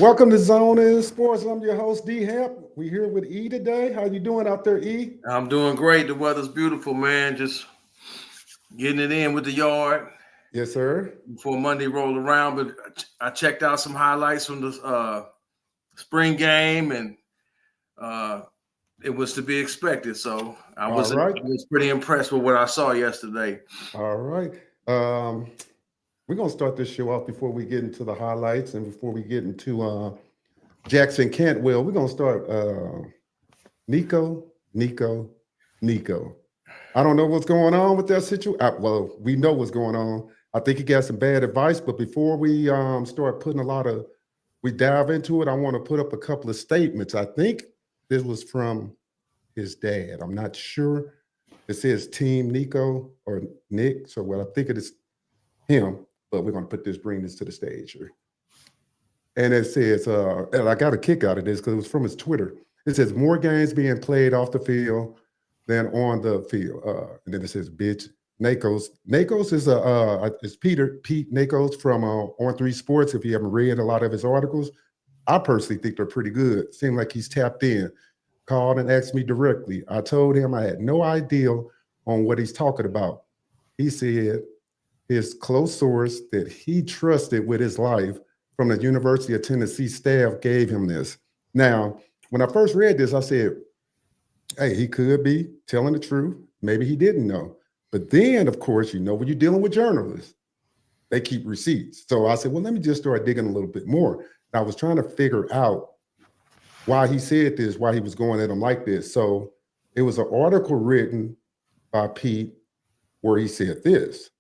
Welcome to Zone In Sports. I'm your host, D Hep. We're here with E today. How you doing out there, E? I'm doing great. The weather's beautiful, man. Just getting it in with the yard Yes, sir. before Monday rolled around. But I checked out some highlights from the spring game, and uh, it was to be expected. So I All was right. I was pretty impressed with what I saw yesterday. All right. We're going to start this show off before we get into the highlights and before we get into Jackson Cantwell. We're going to start Nico, Nico, Nico. I don't know what's going on with that situation. Well, we know what's going on. I think he got some bad advice, but before we start putting we dive into it, I want to put up a couple of statements. I think this was from his dad. I'm not sure. It says Team Nico or Nick. So, well, I think it is him, but we're going to bring this to the stage here. And it says, and I got a kick out of this because it was from his Twitter. It says, more games being played off the field than on the field. And then it says, bitch, Nakos. Nakos is Pete Nakos from On 3 Sports. If you haven't read a lot of his articles, I personally think they're pretty good. Seemed like he's tapped in. Called and asked me directly. I told him I had no idea on what he's talking about. He said his close source that he trusted with his life from the University of Tennessee staff gave him this. Now, when I first read this, I said, hey, he could be telling the truth. Maybe he didn't know. But then, of course, when you're dealing with journalists, they keep receipts. So I said, well, let me just start digging a little bit more. And I was trying to figure out why he said this, why he was going at him like this. So it was an article written by Pete where he said this.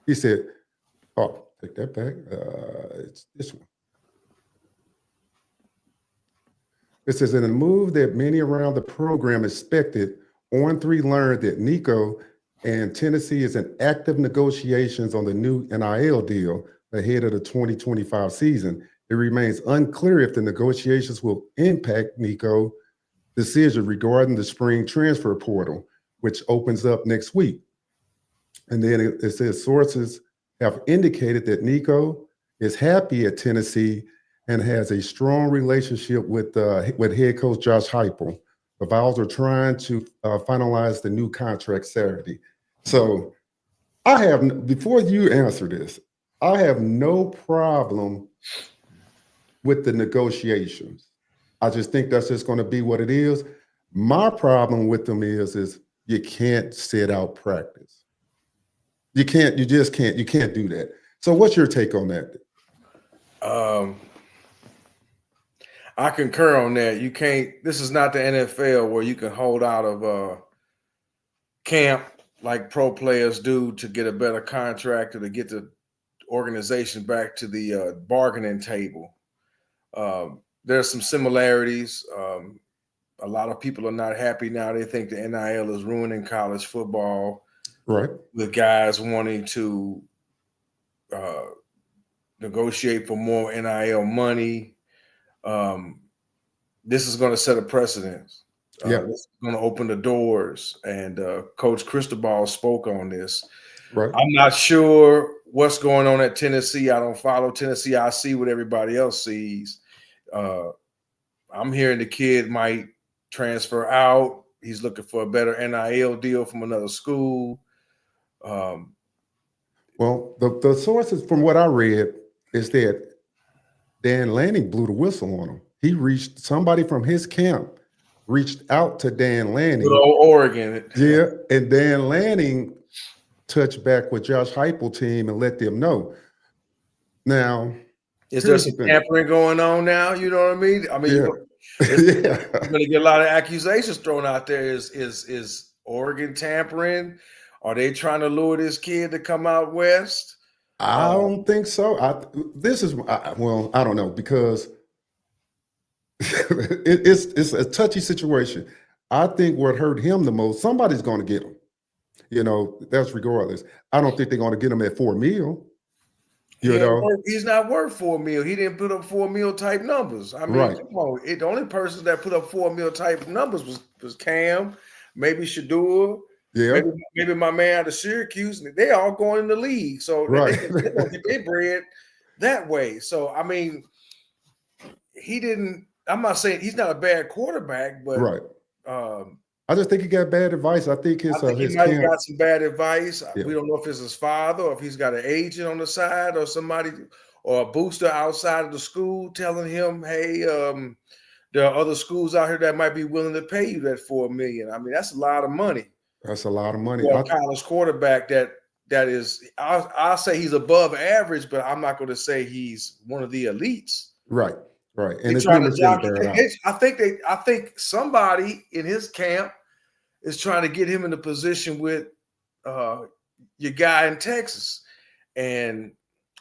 He said, oh, take that back. It's this one. It says, in a move that many around the program expected, On 3 learned that Nico and Tennessee is in active negotiations on the new NIL deal ahead of the 2025 season. It remains unclear if the negotiations will impact Nico's decision regarding the spring transfer portal, which opens up next week. And then it says sources have indicated that Nico is happy at Tennessee and has a strong relationship with head coach Josh Heupel. The Vols are trying to finalize the new contract Saturday. So before you answer this, I have no problem with the negotiations. I just think that's just going to be what it is. My problem with them is you can't sit out practice. You just can't do that. So what's your take on that? I concur on that. You can't. This is not the NFL where you can hold out of camp like pro players do to get a better contract or to get the organization back to the bargaining table. There's some similarities. A lot of people are not happy now. They think the NIL is ruining college football, right? With guys wanting to negotiate for more NIL money. This is going to set a precedent. This is going to open the doors. And Coach Cristobal spoke on this. Right. I'm not sure what's going on at Tennessee. I don't follow Tennessee. I see what everybody else sees. I'm hearing the kid might transfer out. He's looking for a better NIL deal from another school. Well, the sources from what I read is that Dan Lanning blew the whistle on him. Somebody from his camp reached out to Dan Lanning. Good old Oregon. Yeah, and Dan Lanning touched back with Josh Heupel team and let them know. Now, is there some tampering going on now? You know what I mean? I mean, you're going to get a lot of accusations thrown out there. Is Oregon tampering? Are they trying to lure this kid to come out west? I don't think so. I don't know, because it's a touchy situation. I think what hurt him the most, somebody's going to get him. That's regardless. I don't think they're going to get him at $4 million. He's not worth $4 million. He didn't put up $4 million type numbers. I mean, come on. The only person that put up $4 million type numbers was Cam, maybe Shador. Yeah, maybe my man out of Syracuse. They all going in the league, so they get their bread that way. So I mean, he didn't. I'm not saying he's not a bad quarterback, but Right. um, I just think he got bad advice. I think I think he his might have camp. got some bad advice. Yeah. We don't know if it's his father or if he's got an agent on the side or somebody or a booster outside of the school telling him, "Hey, there are other schools out here that might be willing to pay you that $4 million." I mean, that's a lot of money That's a lot of money. for a college quarterback. That is, I'll say he's above average, but I'm not going to say he's one of the elites. Right. Right. And They his trying to numbers didn't jockey. bear it out. I think somebody in his camp is trying to get him in a position with your guy in Texas, and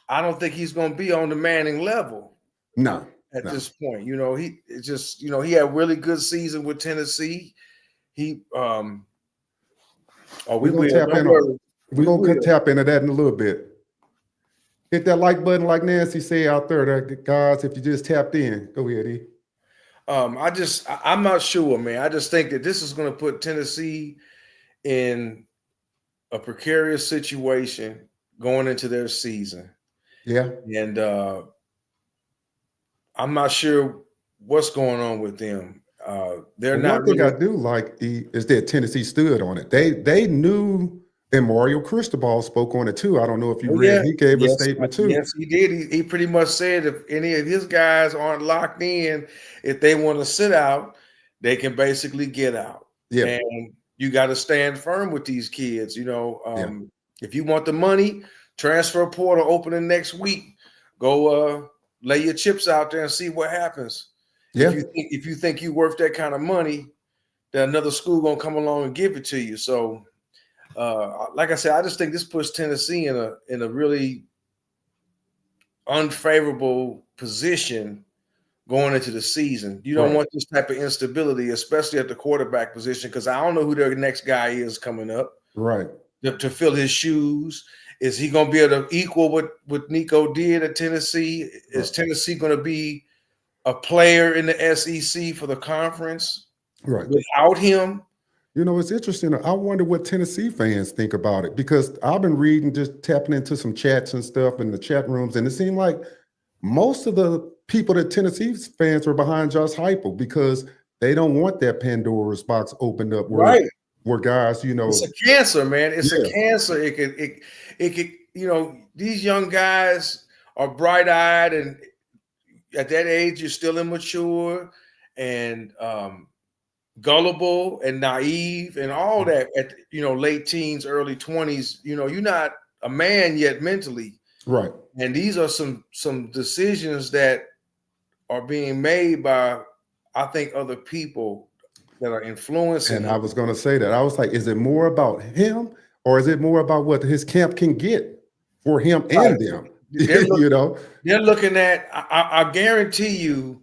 I don't think he's going to be on the Manning level. No. At this point, he he had a really good season with Tennessee. We're gonna tap into that in a little bit. Hit that like button, like Nancy say out there, guys. If you just tapped in, go ahead, E. I'm not sure, man. I just think that this is going to put Tennessee in a precarious situation going into their season. Yeah, and I'm not sure what's going on with them. They're not. One thing I do like is that Tennessee stood on it. They knew, and Mario Cristobal spoke on it too. I don't know if you read. He gave a statement too. Yes, he did. He pretty much said if any of his guys aren't locked in, if they want to sit out, they can basically get out. Yeah, and you got to stand firm with these kids. If you want the money, transfer portal opening next week. Go lay your chips out there and see what happens. Yeah. If you think you're worth that kind of money, then another school gonna come along and give it to you. So, like I said, I just think this puts Tennessee in a really unfavorable position going into the season. You don't want this type of instability, especially at the quarterback position, because I don't know who their next guy is coming up. Right. To fill his shoes. Is he going to be able to equal what Nico did at Tennessee? Is Tennessee going to be a player in the SEC for the conference without him? It's interesting. I wonder what Tennessee fans think about it, because I've been reading, just tapping into some chats and stuff in the chat rooms, and it seemed like most of the people that Tennessee fans are behind Josh Heupel because they don't want that Pandora's box opened up where guys, it's a cancer, man. It's a cancer. It could, these young guys are bright-eyed, and at that age, you're still immature and gullible and naive and all that at, late teens, early 20s, you're not a man yet mentally. Right. And these are some decisions that are being made by, I think, other people that are influencing. And I was going to say that. I was like, is it more about him or is it more about what his camp can get for him and them? They're looking at, I guarantee you,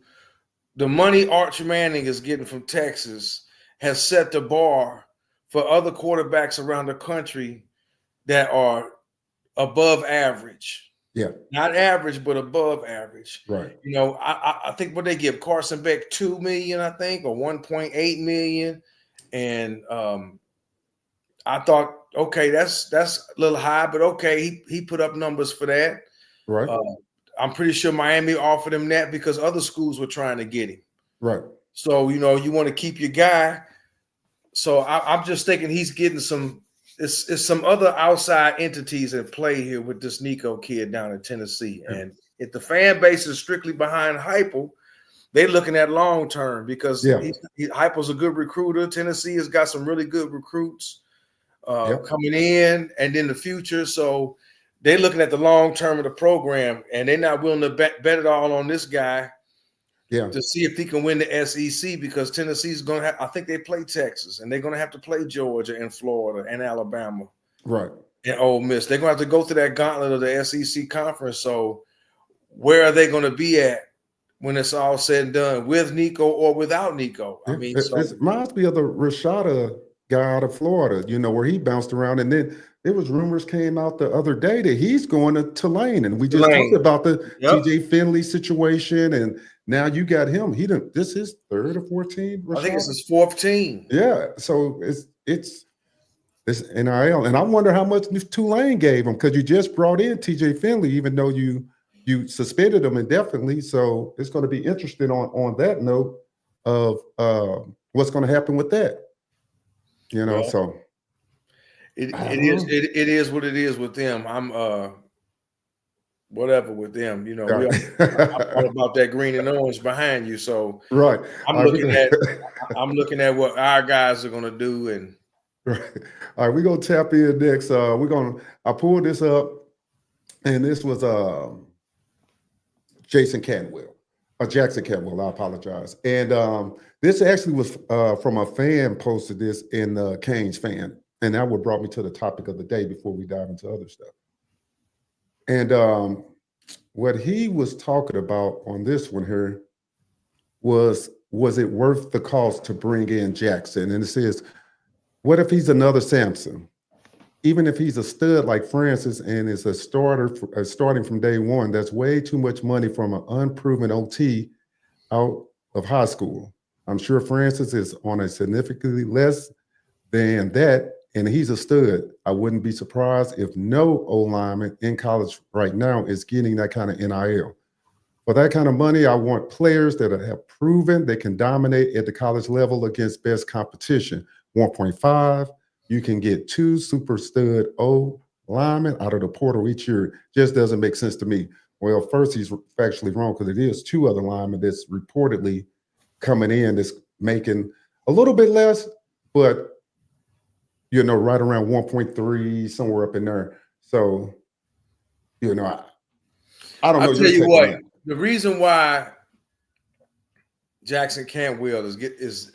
the money Arch Manning is getting from Texas has set the bar for other quarterbacks around the country that are above average. Yeah. Not average, but above average. Right. I think what they give Carson Beck $2 million, I think, or $1.8 million. And I thought, okay, that's a little high, but okay, he put up numbers for that. Right. I'm pretty sure Miami offered him that because other schools were trying to get him. Right. So, you want to keep your guy. So I'm just thinking he's getting it's some other outside entities at play here with this Nico kid down in Tennessee. And if the fan base is strictly behind Heupel, they're looking at long term because Heupel's a good recruiter. Tennessee has got some really good recruits coming in and in the future. So they're looking at the long term of the program, and they're not willing to bet it all on this guy to see if he can win the SEC, because Tennessee's going to have, I think they play Texas, and they're going to have to play Georgia and Florida and Alabama. Right. And Ole Miss. They're going to have to go through that gauntlet of the SEC conference. So where are they going to be at when it's all said and done, with Nico or without Nico? I mean, it reminds me of the Rashada guy out of Florida, where he bounced around, and then there was rumors came out the other day that he's going to Tulane, and we just talked about the TJ Finley situation, and now you got him. This is his third or fourth team. I think it's his fourth team. Yeah, so it's NIL, and I wonder how much Tulane gave him, because you just brought in TJ Finley, even though you you suspended him indefinitely. So it's going to be interesting on that note of what's going to happen with that. Well, So it I it don't is know. it is what it is with them. I'm whatever with them. I'm all about that green and orange behind you. So Right. I'm All right, looking at I'm looking at what our guys are gonna do. And right. All right, we're gonna tap in next. I pulled this up, and this was Jason Cantwell, Jackson Cantwell. I apologize. And this actually was from a fan posted this in the Canes fan, and that what brought me to the topic of the day before we dive into other stuff. And what he was talking about on this one here was it worth the cost to bring in Jackson? And it says, what if he's another Samson? Even if he's a stud like Francis and is a starter starting from day one, that's way too much money from an unproven OT out of high school. I'm sure Francis is on a significantly less than that, and he's a stud. I wouldn't be surprised if no O lineman in college right now is getting that kind of NIL. For that kind of money, I want players that have proven they can dominate at the college level against best competition. 1.5, you can get 2 super stud O linemen out of the portal each year. Just doesn't make sense to me. Well, first, he's factually wrong because it is 2 other linemen that's reportedly coming in that's making a little bit less, but right around 1.3, somewhere up in there. So, I don't I'll know tell your you take on what, that. the reason why Jackson Cantwell is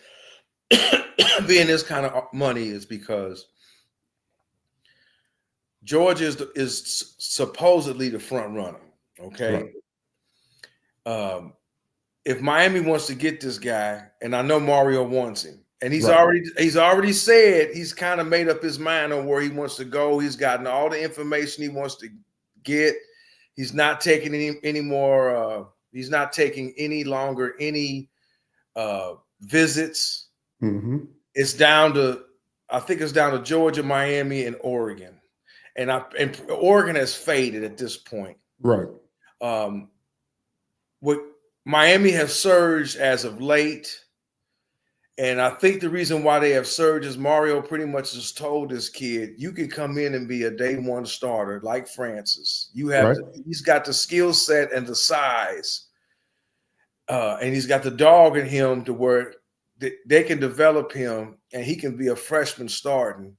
being this kind of money is because Georgia is supposedly the front runner. Okay. Right. If Miami wants to get this guy, and I know Mario wants him, and he's Right. already said he's kind of made up his mind on where he wants to go. He's gotten all the information he wants to get. He's not taking any more. He's not taking any longer any visits. Mm-hmm. I think it's down to Georgia, Miami, and Oregon, and Oregon has faded at this point. Right. What Miami has surged as of late, and I think the reason why they have surged is Mario pretty much just told this kid, you can come in and be a day one starter like Francis. He's got the skill set and the size, and he's got the dog in him to where they can develop him, and he can be a freshman starting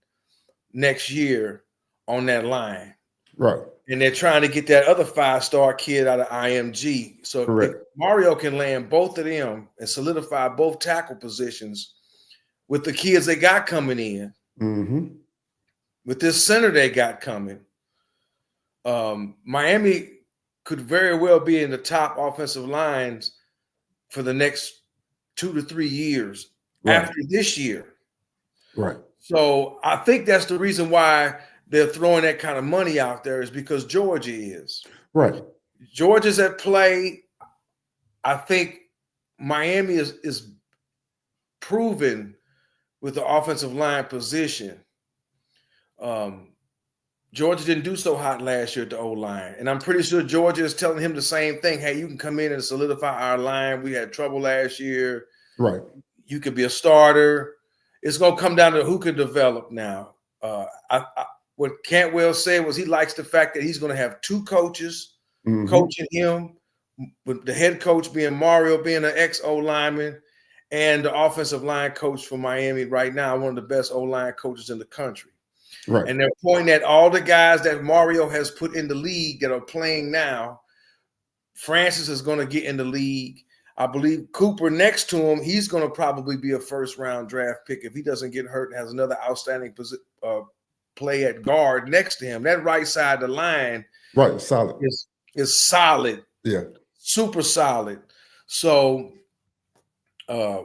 next year on that line. Right. And they're trying to get that other 5-star kid out of IMG. So if Mario can land both of them and solidify both tackle positions with the kids they got coming in, mm-hmm. with this center they got coming, Miami could very well be in the top offensive lines for the next 2 to 3 years after this year. Right. So I think that's the reason why they're throwing that kind of money out there, is because Georgia is. Right. Georgia's at play. I think Miami is proven with the offensive line position. Georgia didn't do so hot last year at the O-line. And I'm pretty sure Georgia is telling him the same thing. Hey, you can come in and solidify our line. We had trouble last year. Right. You could be a starter. It's going to come down to who can develop now. What Cantwell said was he likes the fact that he's going to have 2 coaches coaching him, with the head coach being Mario, being an ex-O-lineman, and the offensive line coach for Miami right now, one of the best O-line coaches in the country. Right. And they're pointing at all the guys that Mario has put in the league that are playing now. Francis is going to get in the league. I believe Cooper next to him, he's going to probably be a first-round draft pick if he doesn't get hurt and has another outstanding play at guard next to him. That right side of the line solid. is solid. Yeah. Super solid. So I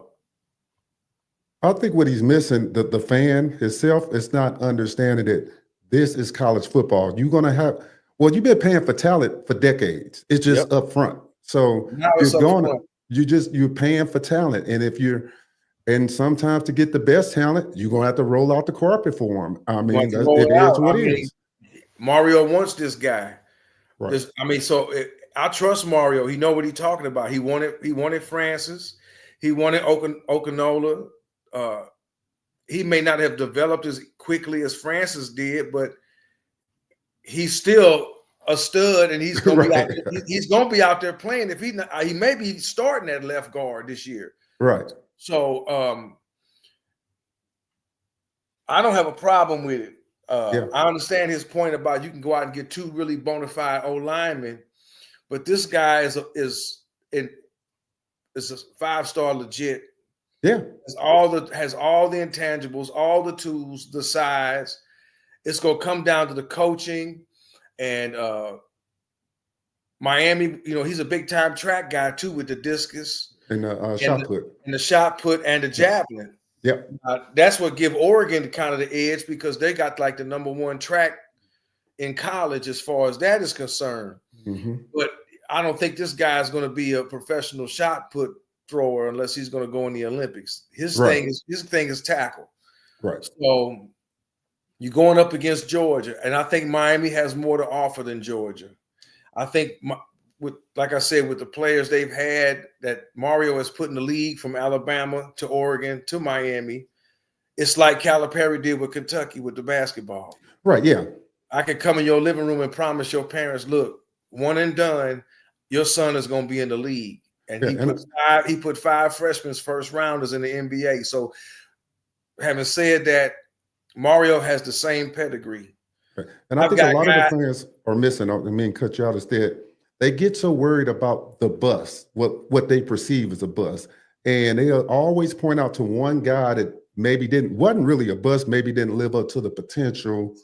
think what he's missing, the fan himself, is not understanding that this is college football. You've been paying for talent for decades. It's just up front. So you're paying for talent. And sometimes to get the best talent, you're going to have to roll out the carpet for them. I mean, it is what it is. Mario wants this guy. Right. I trust Mario. He know what he's talking about. He wanted Francis. He wanted Okinola. He may not have developed as quickly as Francis did, but he's still a stud, and he's going Right. to be he's going to be out there playing. If he may be starting at left guard this year. Right. So I don't have a problem with it. I understand his point about you can go out and get 2 really bona fide O linemen, but this guy is a 5-star legit. Yeah. Has all the intangibles, all the tools, the size. It's going to come down to the coaching. And Miami, he's a big-time track guy too with the discus And the shot put. And the shot put and the javelin. Yep. That's what give Oregon kind of the edge, because they got like the #1 track in college as far as that is concerned. Mm-hmm. But I don't think this guy is going to be a professional shot put thrower unless he's going to go in the Olympics. His thing is tackle. Right. So you're going up against Georgia, and I think Miami has more to offer than Georgia. I think, like I said, with the players they've had that Mario has put in the league from Alabama to Oregon to Miami, it's like Calipari did with Kentucky with the basketball. Right, yeah. I could come in your living room and promise your parents, look, one and done, your son is going to be in the league. And he put 5 freshmen first rounders in the NBA. So having said that, Mario has the same pedigree. And I think a lot of the players are missing, I mean, cut you out instead. They get so worried about the bust, what they perceive as a bust. And they always point out to one guy that maybe wasn't really a bust, maybe didn't live up to the potential.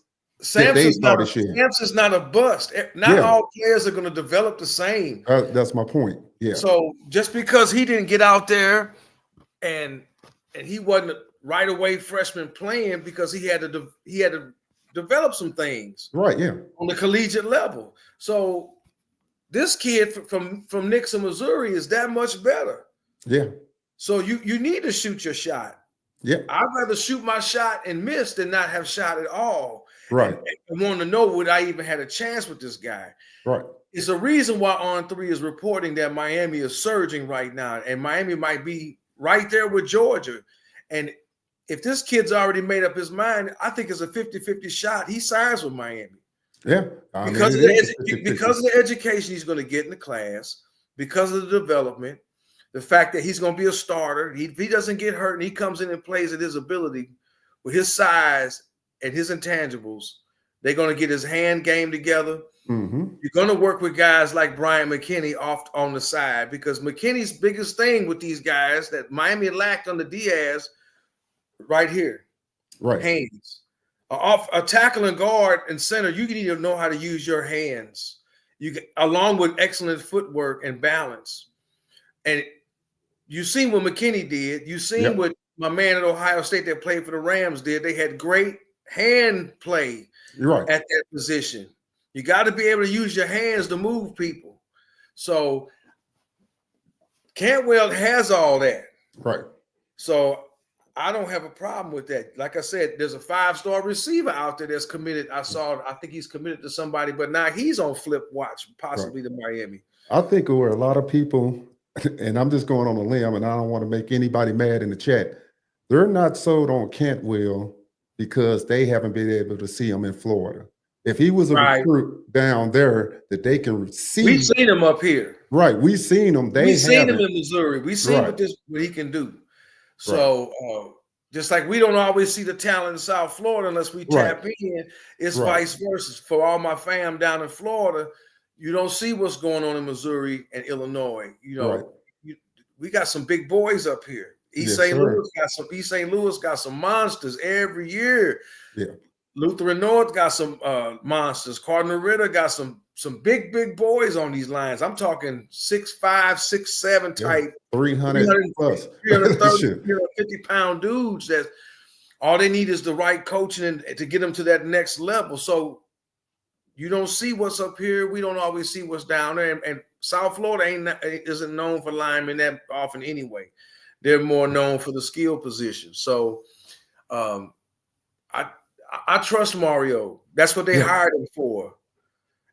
Samson's not a bust. Not all players are going to develop the same. That's my point. Yeah. So just because he didn't get out there and he wasn't right away freshman playing, because he had to develop some things. Right. Yeah. On the collegiate level. So this kid from Nixon, Missouri is that much better. Yeah. So you need to shoot your shot. Yeah. I'd rather shoot my shot and miss than not have shot at all. Right. And want to know would I even had a chance with this guy. Right. It's a reason why On3 is reporting that Miami is surging right now, and Miami might be right there with Georgia. And if this kid's already made up his mind, I think it's a 50-50 shot. He signs with Miami. Yeah. Because of the education he's going to get in the class, because of the development, the fact that he's going to be a starter. If he doesn't get hurt and he comes in and plays at his ability with his size and his intangibles, they're going to get his hand game together. Mm-hmm. You're going to work with guys like Brian McKinney off on the side, because McKinney's biggest thing with these guys that Miami lacked under Diaz right here. Right. Hands. A tackle and guard and center, you need to know how to use your hands. Along with excellent footwork and balance. And you've seen what McKinney did. You've seen what my man at Ohio State that played for the Rams did. They had great hand play at that position. You got to be able to use your hands to move people. So Cantwell has all that. Right. So I don't have a problem with that. Like I said, there's a 5-star receiver out there that's committed. I think he's committed to somebody, but now he's on flip watch, possibly to Miami. I think where a lot of people, and I'm just going on a limb, and I don't want to make anybody mad in the chat, they're not sold on Cantwell because they haven't been able to see him in Florida. If he was a recruit down there that they can see. We've seen him up here. Right. We've seen him. We've seen him in Missouri. We've seen what he can do. So just like we don't always see the talent in South Florida unless we tap in, it's vice versa. For all my fam down in Florida, you don't see what's going on in Missouri and Illinois. We got some big boys up here. East St. Louis got some monsters every year. Yeah. Lutheran North got some monsters. Cardinal Ritter got some big boys on these lines. I'm talking 6'5", 6'7" type, 300 plus, 330, 350-pound dudes. That all they need is the right coaching to get them to that next level. So you don't see what's up here. We don't always see what's down there. And South Florida isn't known for linemen that often anyway. They're more known for the skill position. So I trust Mario. That's what they hired him for.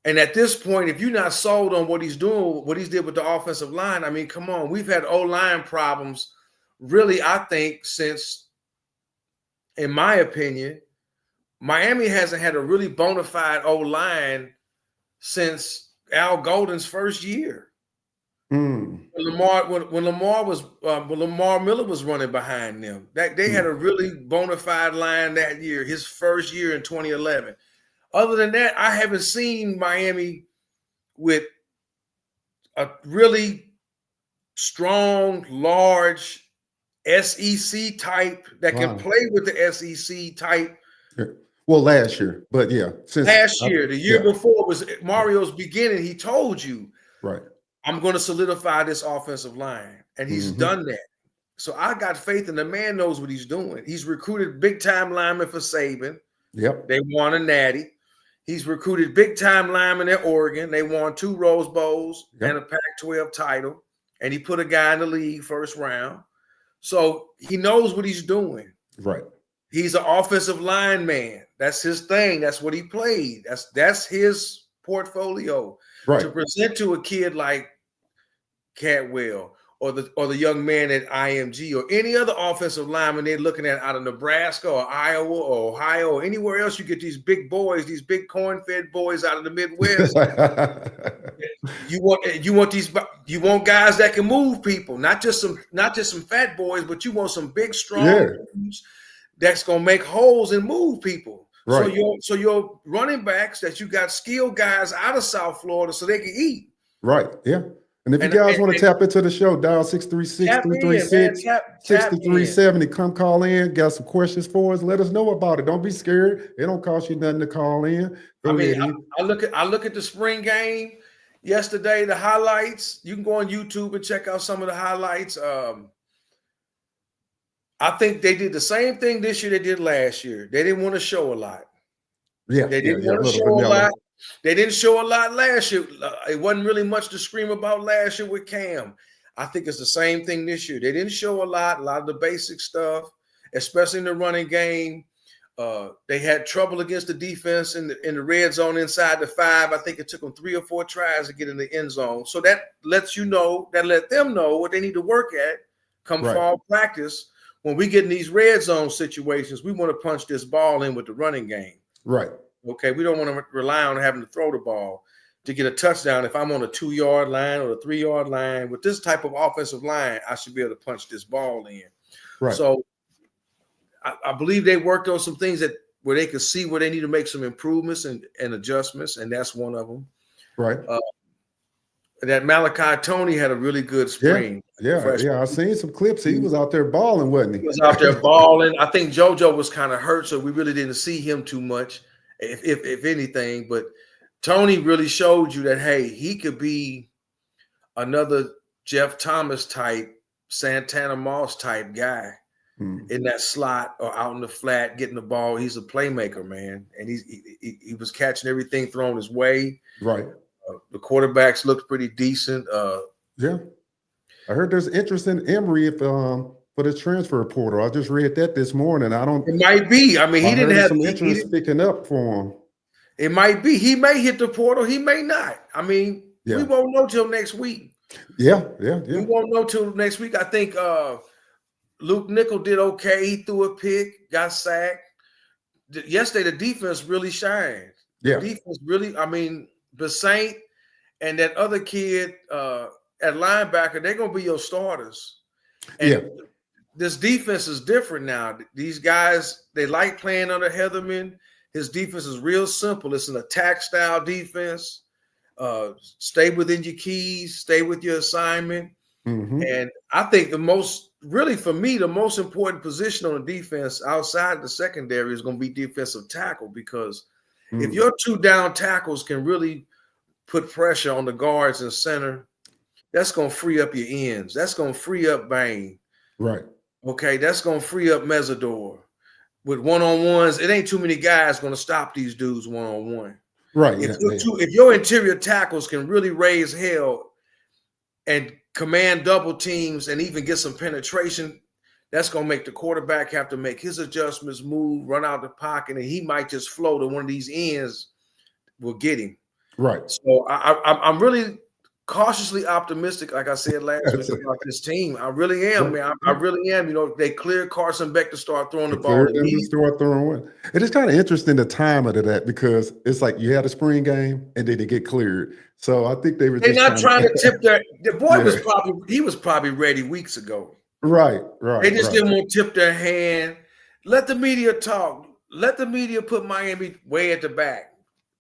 And at this point, if you're not sold on what he's doing, what he's did with the offensive line, I mean, come on, we've had O-line problems, really, I think, since, in my opinion, Miami hasn't had a really bona fide O-line since Al Golden's first year. Mm. When Lamar Miller was running behind them, they had a really bona fide line that year, his first year in 2011. Other than that, I haven't seen Miami with a really strong, large SEC type that can play with the SEC type. Well, last year, but yeah, since last year, the year before was Mario's beginning. He told you, right, I'm going to solidify this offensive line, and he's done that. So I got faith in the man knows what he's doing. He's recruited big-time linemen for Saban. Yep. They won a natty. He's recruited big-time linemen at Oregon. They won 2 Rose Bowls and a Pac-12 title, and he put a guy in the league first round. So he knows what he's doing. Right. He's an offensive line man. That's his thing. That's what he played. That's his portfolio. Right. To present to a kid like Cantwell or the young man at IMG or any other offensive lineman they're looking at out of Nebraska or Iowa or Ohio or anywhere else, you get these big boys, these big corn-fed boys out of the Midwest. you want guys that can move people, not just some fat boys, but you want some big, strong dudes that's gonna make holes and move people. Right. So your running backs that you got skilled guys out of South Florida so they can eat. Right. Yeah. And if you guys want to tap into the show, dial 636-336-6370. Come call in. Got some questions for us. Let us know about it. Don't be scared. It don't cost you nothing to call in. I look at the spring game yesterday, the highlights. You can go on YouTube and check out some of the highlights. I think they did the same thing this year they did last year. They didn't want to show a lot. Yeah, they didn't want to show a lot. They didn't show a lot last year. It wasn't really much to scream about last year with Cam. I think it's the same thing this year. They didn't show a lot of the basic stuff, especially in the running game. They had trouble against the defense in the red zone inside the 5. I think it took them 3 or 4 tries to get in the end zone. So that let them know what they need to work at come fall practice. When we get in these red zone situations, we want to punch this ball in with the running game. Right. Okay. We don't want to rely on having to throw the ball to get a touchdown. If I'm on a 2-yard line or a 3-yard line with this type of offensive line, I should be able to punch this ball in. Right. So I believe they worked on some things where they could see where they need to make some improvements and adjustments, and that's one of them. Right. That Malachi Tony had a really good spring. Yeah. I seen some clips. He was out there balling, wasn't he? He was out there balling. I think JoJo was kind of hurt, so we really didn't see him too much, if anything. But Tony really showed you that, hey, he could be another Jeff Thomas type, Santana Moss type guy in that slot or out in the flat getting the ball. He's a playmaker, man, and he was catching everything thrown his way. Right. The quarterbacks looked pretty decent. Yeah. I heard there's interest in Emory for the transfer portal. I just read that this morning. It might be. I mean, he didn't have some interest picking up for him. It might be. He may hit the portal. He may not. I mean, we won't know till next week. Yeah. We won't know till next week. I think Luke Nickel did okay. He threw a pick, got sacked. Yesterday, the defense really shined. Yeah. The defense really, I mean, Basaint and that other kid at linebacker, they're going to be your starters. And this defense is different now. These guys, they like playing under Heatherman. His defense is real simple. It's an attack-style defense. Stay within your keys. Stay with your assignment. Mm-hmm. And I think for me, the most important position on the defense outside the secondary is going to be defensive tackle, because if your 2 down tackles can really put pressure on the guards and center, that's going to free up your ends. That's going to free up Bain. Right. Okay, that's going to free up Mesidor. With one-on-ones, it ain't too many guys going to stop these dudes one-on-one. Right. If your interior tackles can really raise hell and command double teams and even get some penetration, that's going to make the quarterback have to make his adjustments, move, run out the pocket, and he might just flow to one of these ends will get him. Right. So I'm really cautiously optimistic, like I said last week, about this team. I really am, man. I really am. You know, they cleared Carson Beck to start throwing the ball Cleared them to start throwing. It is kind of interesting the timing of that because it's like you had a spring game and then they get cleared. So I think they were They're just not trying to tip their. The boy yeah. was probably ready weeks ago. Right. They just didn't want to tip their hand. Let the media talk. Let the media put Miami way at the back.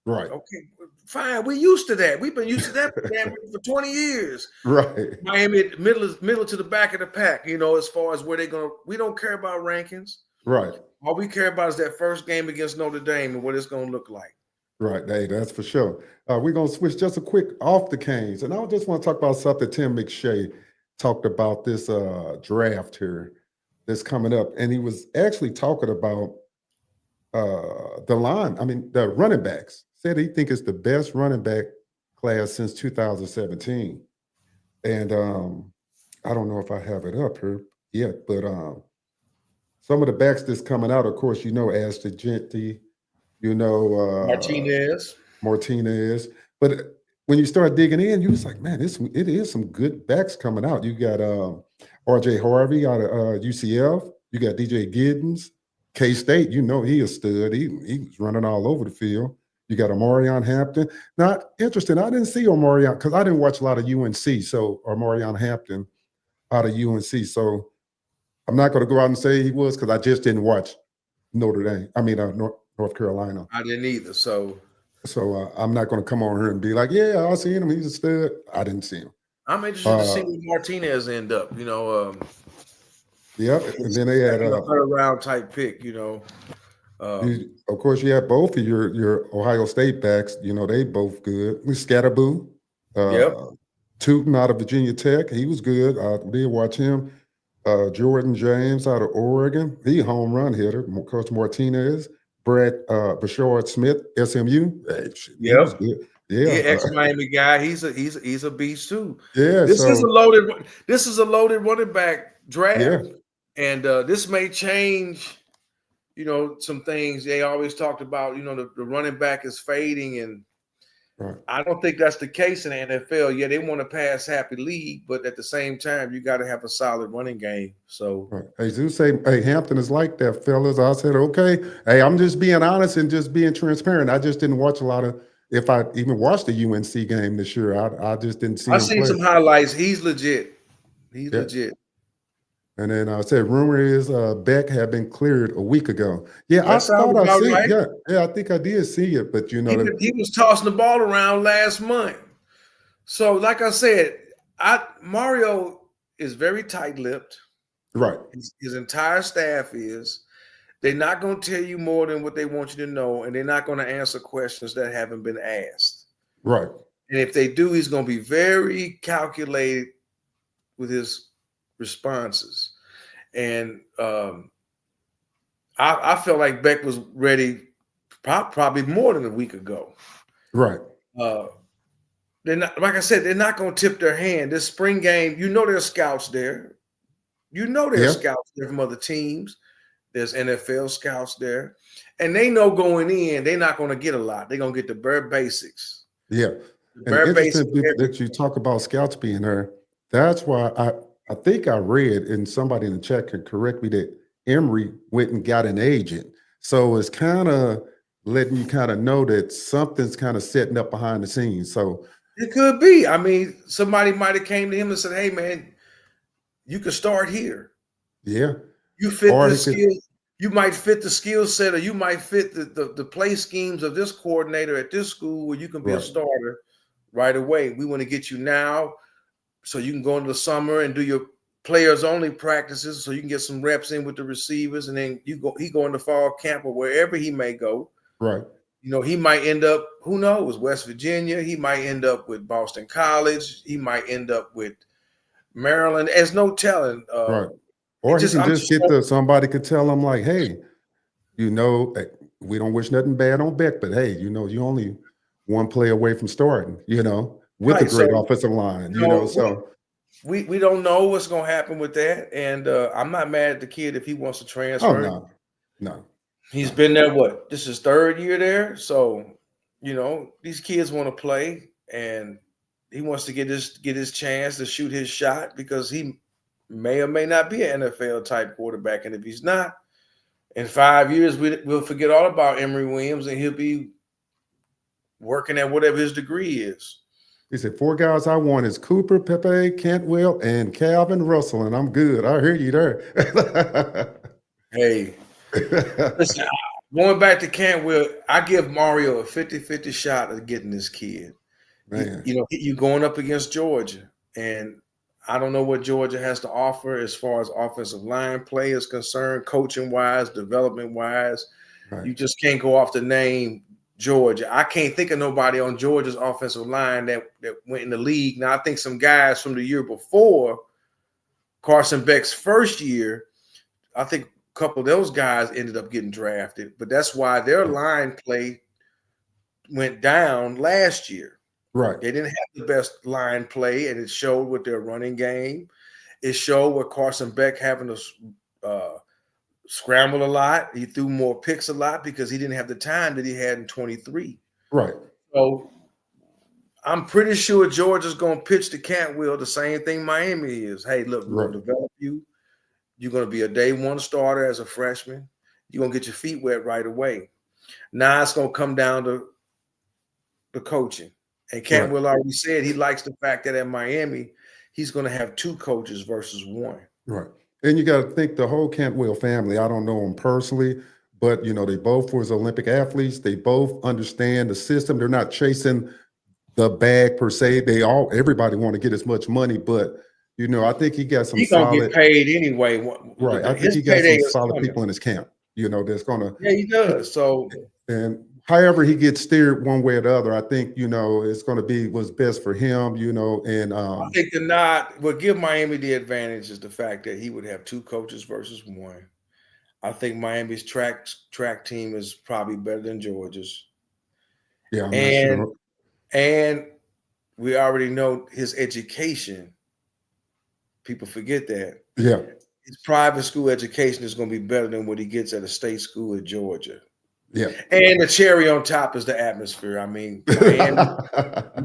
Right. Okay, fine. We're used to that. We've been used to that for 20 years. Right. Miami middle to the back of the pack, you know, as far as where they're going to. We don't care about rankings. Right. All we care about is that first game against Notre Dame and what it's going to look like. Right. Hey, that's for sure. We're going to switch just a quick off the Canes. And I just want to talk about something Tim McShay talked about this draft here that's coming up. And he was actually talking about the line. I mean, the running backs. Said he think it's the best running back class since 2017. And I don't know if I have it up here yet, but some of the backs that's coming out, of course, you know, Ashton Genty, you know, Martinez. But when you start digging in, you was like, man, it is some good backs coming out. You got RJ Harvey out of UCF. You got DJ Giddens, K-State. You know, he a stud. He was running all over the field. You got Omarion Hampton. Not interesting. I didn't see Omarion because I didn't watch a lot of UNC. So Omarion Hampton out of UNC. So I'm not going to go out and say he was because I just didn't watch Notre Dame. I mean, North Carolina. I didn't either. So I'm not going to come on here and be like, yeah, I seen him. He's a stud. I didn't see him. I'm interested to see where Martinez end up. You know. Yep. And then they had a third round type pick. You know. Of course, you have both of your Ohio State backs. You know, they both good. Scatterboo. Tootin out of Virginia Tech. He was good. I did watch him. Jordan James out of Oregon. He a home run hitter. Coach Martinez. Bashard Smith, SMU. He was good. Yeah, ex-Miami guy. He's a beast too. Yeah, this is a loaded running back draft, yeah. And this may change. You know, some things they always talked about. You know, the running back is fading, and I don't think that's the case in the NFL. Yeah, they want to pass happy league, but at the same time, you got to have a solid running game. So, Hey, Zeus say, hey, Hampton is like that, fellas. I said, okay. Hey, I'm just being honest and just being transparent. I just didn't watch a lot of. If I even watched the UNC game this year, I just didn't see. I've seen some highlights. He's legit. He's legit. And then I said, rumor is Beck had been cleared a week ago. Yeah, I thought I see it. Right. Yeah, I think I did see it. But you know, he was tossing the ball around last month. So, like I said, Mario is very tight-lipped. Right. His entire staff is. They're not going to tell you more than what they want you to know, and they're not going to answer questions that haven't been asked. Right. And if they do, he's going to be very calculated with his responses. And I felt like Beck was ready probably more than a week ago. Right. They're not, like I said, they're not going to tip their hand. This spring game, you know, there's scouts there. You know, there's scouts there from other teams. There's NFL scouts there. And they know going in, they're not going to get a lot. They're going to get the bare basics. Yeah. And interesting that you talk about scouts being there. That's why I think I read, and somebody in the chat can correct me, that Emory went and got an agent. So it's kind of letting you kind of know that something's kind of setting up behind the scenes. So it could be. I mean, somebody might have came to him and said, hey, man, you could start here. Yeah. You fit the skill. You might fit the skill set, or you might fit the play schemes of this coordinator at this school where you can be a starter right away. We want to get you now so you can go into the summer and do your players only practices so you can get some reps in with the receivers, and then he go into fall camp or wherever he may go. Right. You know, he might end up, who knows, West Virginia. He might end up with Boston College. He might end up with Maryland. There's no telling. Right. Or he can just get somebody could tell him like, hey, you know, we don't wish nothing bad on Beck, but hey, you know, you only one play away from starting, you know, with a great offensive line, you know. So we don't know what's going to happen with that. And I'm not mad at the kid if he wants to transfer. Oh, no. He's been there, this is third year there. So you know, these kids want to play, and he wants to get his chance to shoot his shot because he may or may not be an NFL type quarterback. And if he's not, in 5 years, we'll forget all about Emory Williams, and he'll be working at whatever his degree is. He said, 4 guys I want is Cooper, Pepe, Cantwell, and Calvin Russell, and I'm good. I hear you there. Hey, listen, going back to Cantwell, I give Mario a 50-50 shot of getting this kid. Man. You know, you going up against Georgia, and I don't know what Georgia has to offer as far as offensive line play is concerned, coaching wise, development wise. Right. You just can't go off the name Georgia. I can't think of nobody on Georgia's offensive line that went in the league. Now, I think some guys from the year before, Carson Beck's first year, I think a couple of those guys ended up getting drafted, but that's why their line play went down last year. Right. They didn't have the best line play, and it showed with their running game. It showed with Carson Beck having to scramble a lot. He threw more picks a lot because he didn't have the time that he had in 23. Right. So I'm pretty sure Georgia's going to pitch to Cantwell the same thing Miami is. Hey, look, we're going to develop you. You're going to be a day one starter as a freshman. You're going to get your feet wet right away. Now it's going to come down to the coaching. And Cantwell already said he likes the fact that at Miami, he's going to have 2 coaches versus 1. Right. And you got to think the whole Cantwell family, I don't know them personally, but, you know, they both was Olympic athletes. They both understand the system. They're not chasing the bag per se. Everybody want to get as much money, but, you know, I think he got some solid. He's going to get paid anyway. Right. I think he got some solid people in his camp, you know, that's going to. Yeah, he does. So. And however he gets steered one way or the other, I think, you know, it's going to be what's best for him, you know, and I think what give Miami the advantage is the fact that he would have 2 coaches versus 1. I think Miami's track team is probably better than Georgia's. Yeah, I'm not sure. And we already know his education. People forget that. Yeah. His private school education is going to be better than what he gets at a state school at Georgia. Yeah. And the cherry on top is the atmosphere. I mean,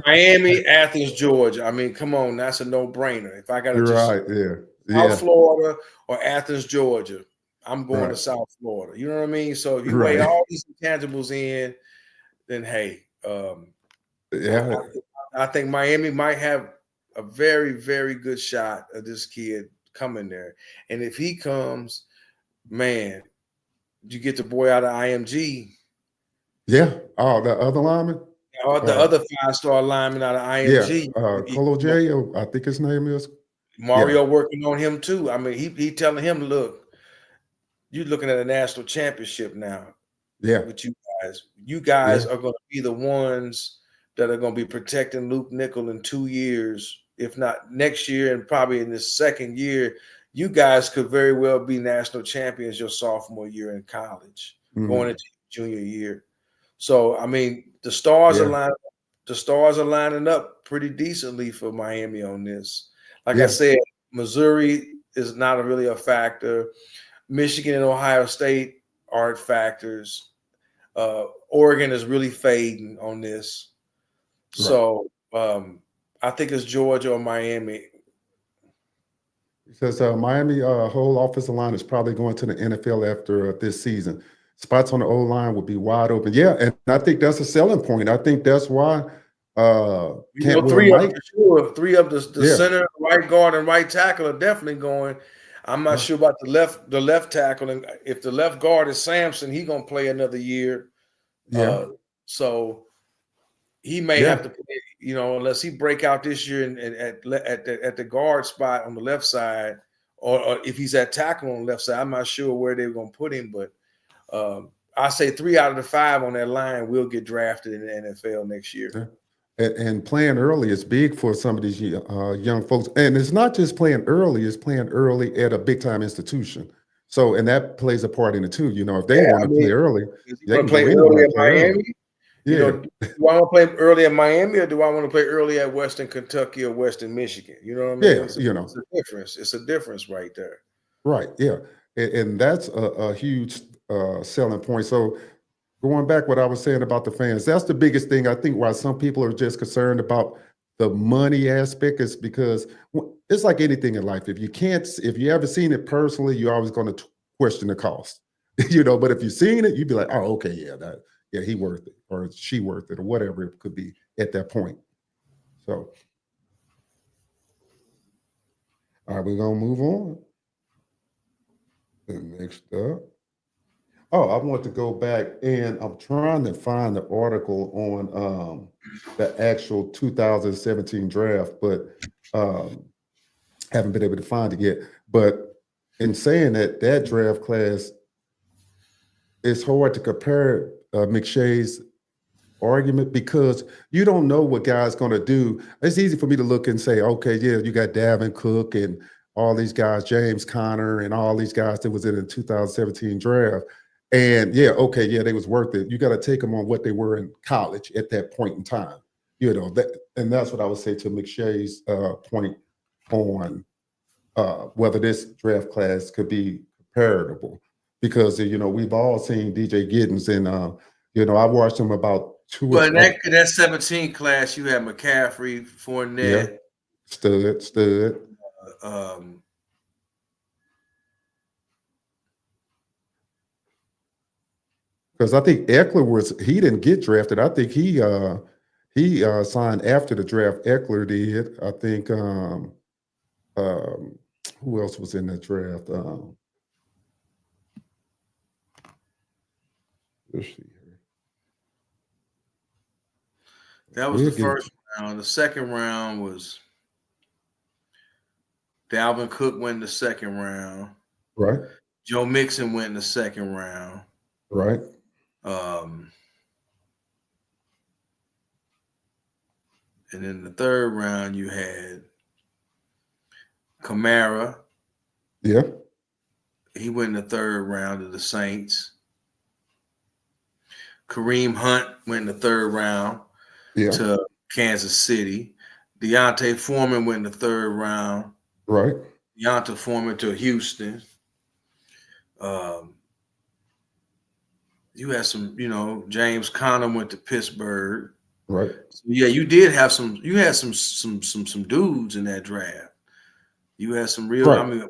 Miami, Athens, Georgia. I mean, come on, that's a no-brainer. If I got to South Florida or Athens, Georgia, I'm going to South Florida. You know what I mean? So if you weigh all these intangibles in, then hey, I think Miami might have a very, very good shot of this kid coming there. And if he comes, man, you get the boy out of IMG. Yeah. Oh, the other lineman? Or the other 5-star lineman out of IMG. Yeah. Colo J, I think his name is. Mario working on him too. I mean, he telling him, look, you're looking at a national championship now. Yeah. With you guys are going to be the ones that are going to be protecting Luke Nickel in 2 years, if not next year, and probably in this second year. You guys could very well be national champions your sophomore year in college, going into junior year. So, I mean, the stars are lining up pretty decently for Miami on this. Like I said, Missouri is not really a factor. Michigan and Ohio State aren't factors. Oregon is really fading on this. So I think it's Georgia or Miami. He says Miami whole offensive line is probably going to the NFL after this season. Spots on the O-line would be wide open. Yeah, and I think that's a selling point. I think that's why three of the center, right guard, and right tackle are definitely going. I'm not sure about the left tackle, and if the left guard is Sampson, he's gonna play another year. So he may have to play, you know, unless he break out this year and at the guard spot on the left side, or if he's at tackle on the left side. I'm not sure where they're gonna put him, but I say 3 out of the 5 on that line will get drafted in the NFL next year. And playing early is big for some of these young folks. And it's not just playing early, it's playing early at a big-time institution. So, and that plays a part in it too. You know, if they want to play early, they can play early at Miami. You know, do I want to play early at Miami, or do I want to play early at Western Kentucky or Western Michigan? You know what I mean? It's a difference. It's a difference right there. Right. Yeah. And that's a huge selling point. So going back what I was saying about the fans, that's the biggest thing I think why some people are just concerned about the money aspect is because it's like anything in life. If you ever seen it personally, you're always going to question the cost, But if you've seen it, you'd be like, oh, okay, yeah, he worth it, or she worth it, or whatever it could be at that point. So, all right, we're gonna move on. And next up. Oh, I want to go back and I'm trying to find the article on the actual 2017 draft, but um, haven't been able to find it yet. But in saying that, that draft class, it's hard to compare McShay's argument because you don't know what guy's going to do. It's easy for me to look and say, okay, yeah, you got Davin Cook and all these guys, James Conner and all these guys that was in the 2017 draft. And yeah, okay, yeah, they was worth it. You got to take them on what they were in college at that point in time. And that's what I would say to McShay's point on whether this draft class could be comparable. Because we've all seen DJ Giddens and I watched him about two or But in that 17 class, you had McCaffrey, yeah, Fournette, stud. um, Because I think Eckler he didn't get drafted. I think he signed after the draft. Eckler did. I think who else was in that draft? Let's see here. that was the first round. The second round was Dalvin Cook went in the second round. Right. Joe Mixon went in the second round. Right. And in the third round, you had Kamara. Yeah. He went in the third round of the Saints. Kareem Hunt went in the third round to Kansas City. Deontay Foreman went in the third round. Right. Deontay Foreman to Houston. You had some, James Conner went to Pittsburgh. Right. So yeah, you did have some. You had some dudes in that draft. You had some real. Right. I mean,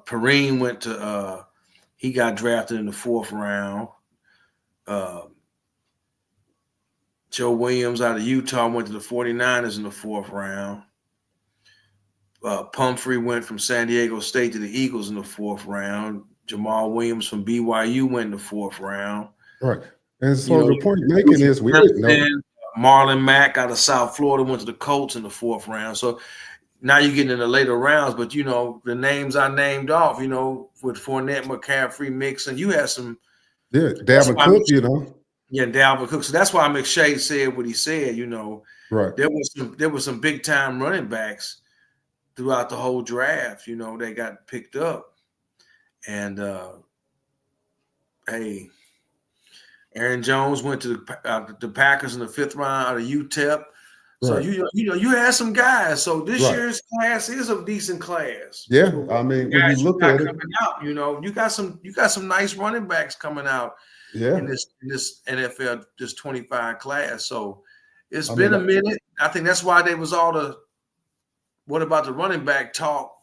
Perrine went to. He got drafted in the fourth round. Joe Williams out of Utah went to the 49ers in the fourth round. Pumphrey went from San Diego State to the Eagles in the fourth round. Jamal Williams from BYU went in the fourth round. Right. And so the point you're making is we didn't know. Marlon Mack out of South Florida went to the Colts in the fourth round. So now you're getting in the later rounds, but the names I named off, with Fournette, McCaffrey, Mixon, you had some. Yeah, Dalvin Cook, Yeah, Dalvin Cook. So that's why McShay said what he said. Right. There was some big time running backs throughout the whole draft. They got picked up, and hey. Aaron Jones went to the Packers in the fifth round out of UTEP. So right. you had some guys. So this year's class is a decent class. Yeah, I mean, when you look at it, coming out, you got some nice running backs coming out. Yeah. In this NFL, this 25 class. So it's been a minute. I think that's why there was all the what about the running back talk.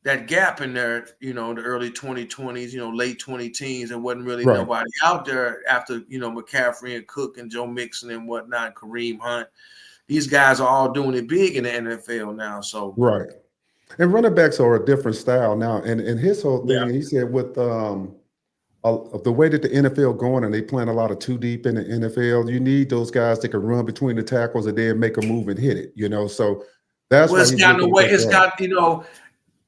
That gap in there, the early 2020s, late 2010s, and wasn't really nobody out there after, McCaffrey and Cook and Joe Mixon and whatnot, Kareem Hunt. These guys are all doing it big in the NFL now. So right. And running backs are a different style now. And his whole thing, he said with the way that the NFL going and they playing a lot of too deep in the NFL, you need those guys that can run between the tackles and then make a move and hit it, So that's why it's got the way it's got,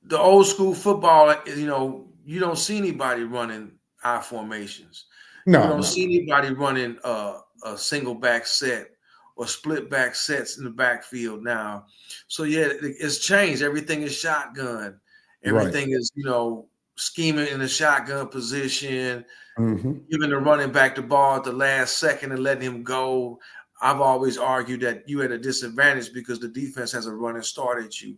the old school football, you don't see anybody running I formations. No, you don't see anybody running a single back set or split back sets in the backfield now. So yeah, it's changed. Everything is shotgun. Everything is, scheming in the shotgun position, giving the running back the ball at the last second and letting him go. I've always argued that you had a disadvantage because the defense has a running start at you.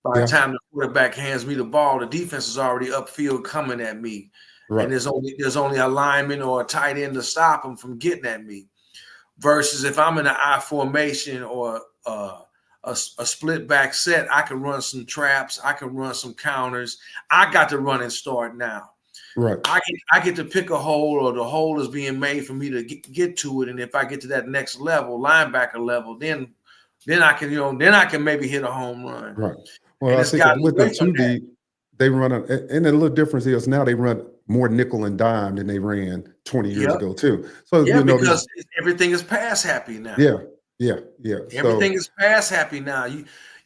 By the time the quarterback hands me the ball, the defense is already upfield coming at me. Right. and there's only a lineman or a tight end to stop them from getting at me. Versus if I'm in an I formation or a split back set, I can run some traps, I can run some counters. I got to run and start now. Right. I get to pick a hole, or the hole is being made for me to get to it. And if I get to that next level, linebacker level, then I can, then I can maybe hit a home run. Right. Well, And I it's think gotten with away them from too, that. they run and the little difference is now they run more nickel and dime than they ran 20 years Yep. ago too. So Yeah, these, because everything is pass happy now. yeah. Everything So is pass happy now.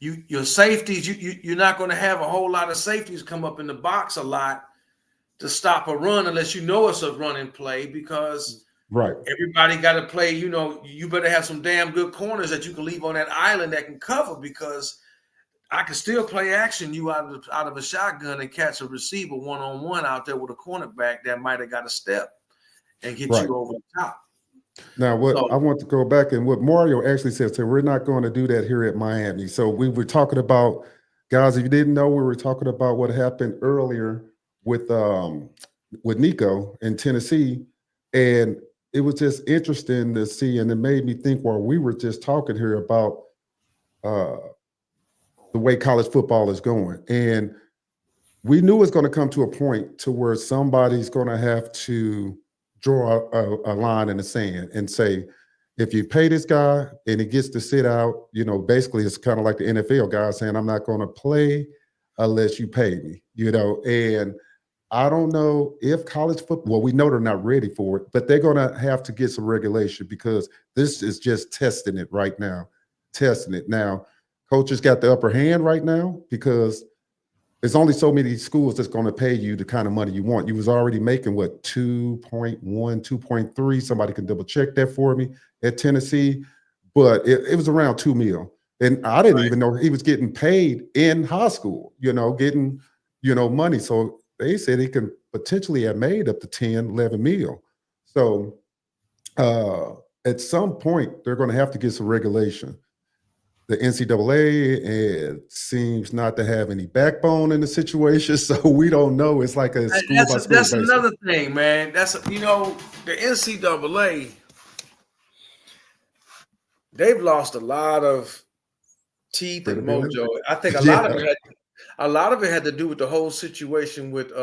Your safeties, you're not going to have a whole lot of safeties come up in the box a lot to stop a run unless you know it's a running play, because right. everybody got to play. You better have some damn good corners that you can leave on that island that can cover, because I can still play action you out of a shotgun and catch a receiver one-on-one out there with a cornerback that might have got a step and get Right. you over the top. Now, what So I want to go back and what Mario actually said, so we're not going to do that here at Miami. So we were talking about, guys, if you didn't know, we were talking about what happened earlier with Nico in Tennessee. And it was just interesting to see, and it made me think while we were just talking here about uh, the way college football is going. And we knew it's going to come to a point to where somebody's going to have to draw a line in the sand and say, if you pay this guy and he gets to sit out, basically it's kind of like the NFL guy saying, I'm not going to play unless you pay me, and I don't know if college football, well, we know they're not ready for it, but they're going to have to get some regulation, because this is just testing it right now. Testing it. Now, coaches got the upper hand right now because there's only so many schools that's going to pay you the kind of money you want. You was already making what, 2.1, 2.3. Somebody can double check that for me at Tennessee, but it was around 2 mil. And I didn't even know he was getting paid in high school, getting, money. So they said he can potentially have made up to 10, 11 mil. So at some point, they're going to have to get some regulation. The NCAA seems not to have any backbone in the situation, so we don't know. It's like a school by school that's basis. another thing, man. That's the NCAA. They've lost a lot of teeth and mojo. I think a lot of it had to do with the whole situation with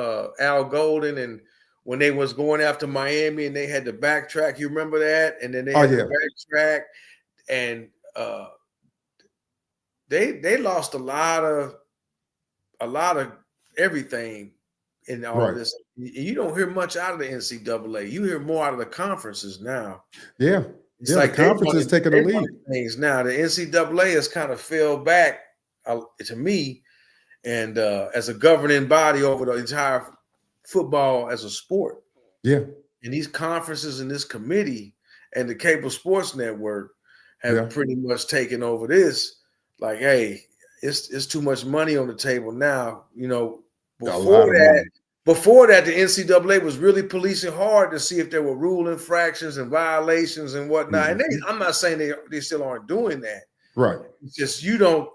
Al Golden, and when they was going after Miami and they had to backtrack. You remember that? And then they had to backtrack, and they lost a lot of everything in all of this. You don't hear much out of the NCAA. You hear more out of the conferences now. Yeah. It's like the conference is taking the lead. Things now. The NCAA has kind of fell back to me, and as a governing body over the entire football as a sport. Yeah. And these conferences and this committee and the cable sports network have pretty much taken over this. Like, hey, it's too much money on the table now. Before that, the NCAA was really policing hard to see if there were rule infractions and violations and whatnot. Mm-hmm. And I'm not saying they still aren't doing that. Right. It's just you don't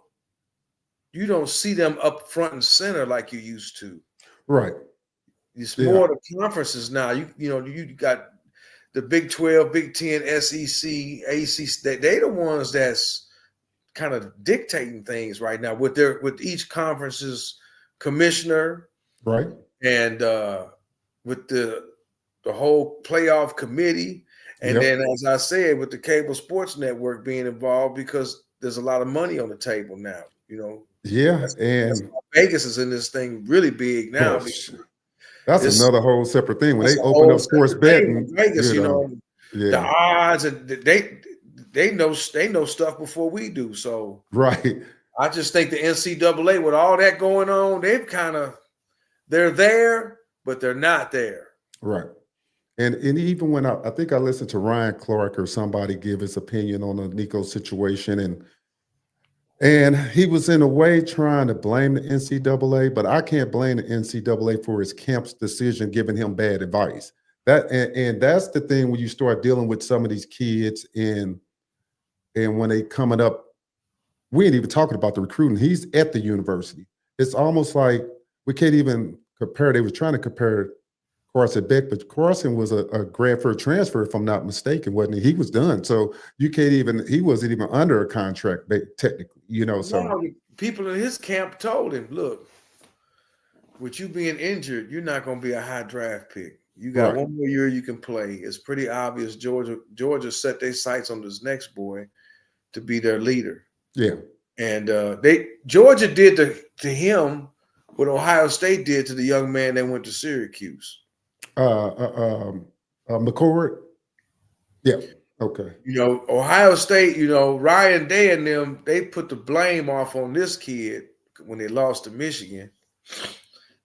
see them up front and center like you used to. Right. It's more the conferences now. You got the Big 12, Big 10, SEC, ACC. They the ones that's kind of dictating things right now with each conference's commissioner, right, and with the whole playoff committee, and then, as I said, with the cable sports network being involved, because there's a lot of money on the table now. That's Vegas is in this thing really big now. That's another whole separate thing when they open up sports betting. Vegas, the odds, and they know stuff before we do. So I just think the NCAA, with all that going on, they're there, but they're not there. Right. And even when I think I listened to Ryan Clark or somebody give his opinion on the Nico situation, and he was in a way trying to blame the NCAA, but I can't blame the NCAA for his camp's decision giving him bad advice. And that's the thing when you start dealing with some of these kids and when they coming up, we ain't even talking about the recruiting. He's at the university. It's almost like we can't even compare. They were trying to compare Carson Beck, but Carson was a Bradford transfer, if I'm not mistaken, wasn't he? He was done. So you can't even, he wasn't even under a contract, technically, so. No, the people in his camp told him, look, with you being injured, you're not going to be a high draft pick. You got Right. one more year you can play. It's pretty obvious Georgia set their sights on this next boy to be their leader. Yeah. And Georgia did to him what Ohio State did to the young man that went to Syracuse. McCord. Yeah. Okay. Ohio State, Ryan Day and them, they put the blame off on this kid when they lost to Michigan.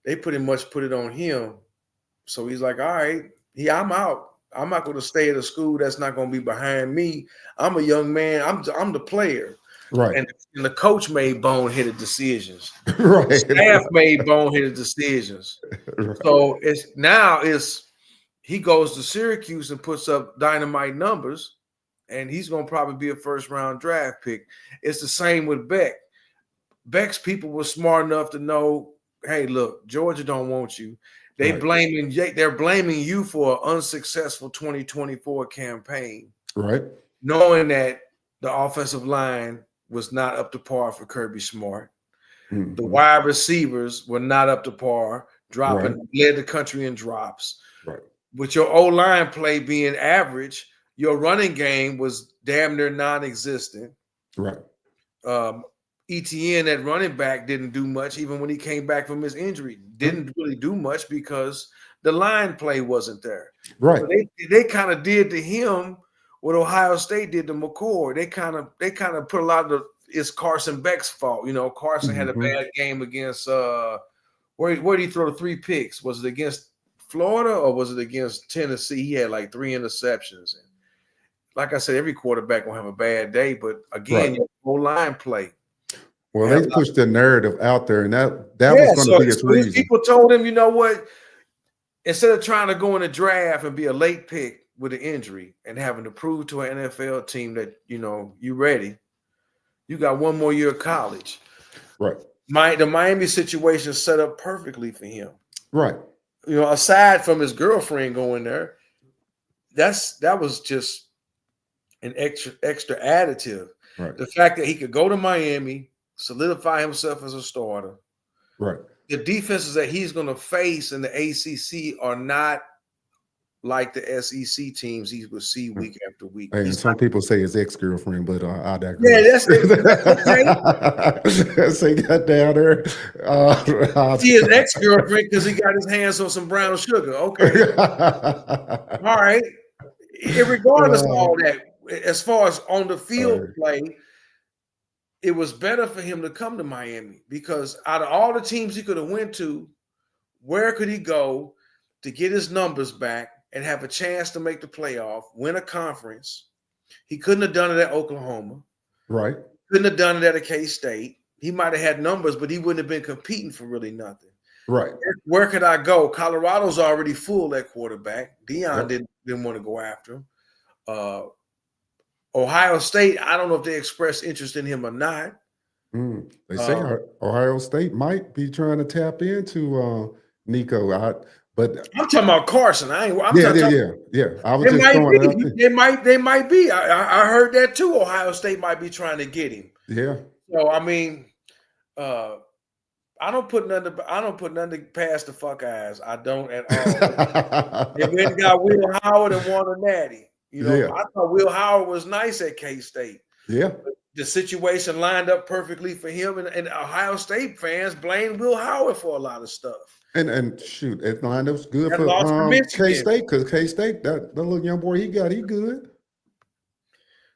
They pretty much put it on him. So he's like, all right, I'm out. I'm not going to stay at a school that's not going to be behind me. I'm a young man. I'm the player. Right. And the coach made boneheaded decisions. Right. The staff made boneheaded decisions. Right. So he goes to Syracuse and puts up dynamite numbers, and he's going to probably be a first-round draft pick. It's the same with Beck. Beck's people were smart enough to know, hey, look, Georgia don't want you. They're blaming you for an unsuccessful 2024 campaign. Right. Knowing that the offensive line was not up to par for Kirby Smart. Mm-hmm. The wide receivers were not up to par, led the country in drops. Right. With your O-line play being average, your running game was damn near non-existent. Right. ETN at running back didn't do much, even when he came back from his injury. Didn't really do much because the line play wasn't there. Right. So they kind of did to him what Ohio State did to McCord. They kind of put a lot of it's Carson Beck's fault. Carson had a bad game against where did he throw the 3 picks? Was it against Florida or was it against Tennessee? He had like 3 interceptions. And like I said, every quarterback will have a bad day, but again, your whole line play. Well, they pushed the narrative out there, and that was going to be its reason. People told him, you know what? Instead of trying to go in the draft and be a late pick with an injury and having to prove to an NFL team that, you're ready, you got one more year of college. Right. The Miami situation set up perfectly for him. Right. Aside from his girlfriend going there, that was just an extra additive. Right. The fact that he could go to Miami, solidify himself as a starter. Right. The defenses that he's going to face in the ACC are not like the SEC teams he would see week after week. And some people say his ex-girlfriend, but I digress. Yeah, that's it. Say that down there. See his ex-girlfriend because he got his hands on some brown sugar. Okay. All right. Regardless of all that, as far as on the field play, it was better for him to come to Miami because out of all the teams he could have went to, where could he go to get his numbers back and have a chance to make the playoff, win a conference? He couldn't have done it at Oklahoma. Right. Couldn't have done it at a K-State. He might have had numbers, but he wouldn't have been competing for really nothing. Right. Where could I go? Colorado's already full at quarterback. Deion didn't want to go after him. Ohio State, I don't know if they expressed interest in him or not. They say Ohio State might be trying to tap into Nico. But I'm talking about Carson. Yeah. I was just throwing it out there. They might be. I heard that too. Ohio State might be trying to get him. Yeah. So I mean, I don't put nothing past the fuck eyes. I don't at all. They went and got Will Howard and won a natty. I thought Will Howard was nice at K-State. Yeah. The situation lined up perfectly for him, and Ohio State fans blamed Will Howard for a lot of stuff. And shoot, it lined up good for K-State because K-State, that little young boy he good.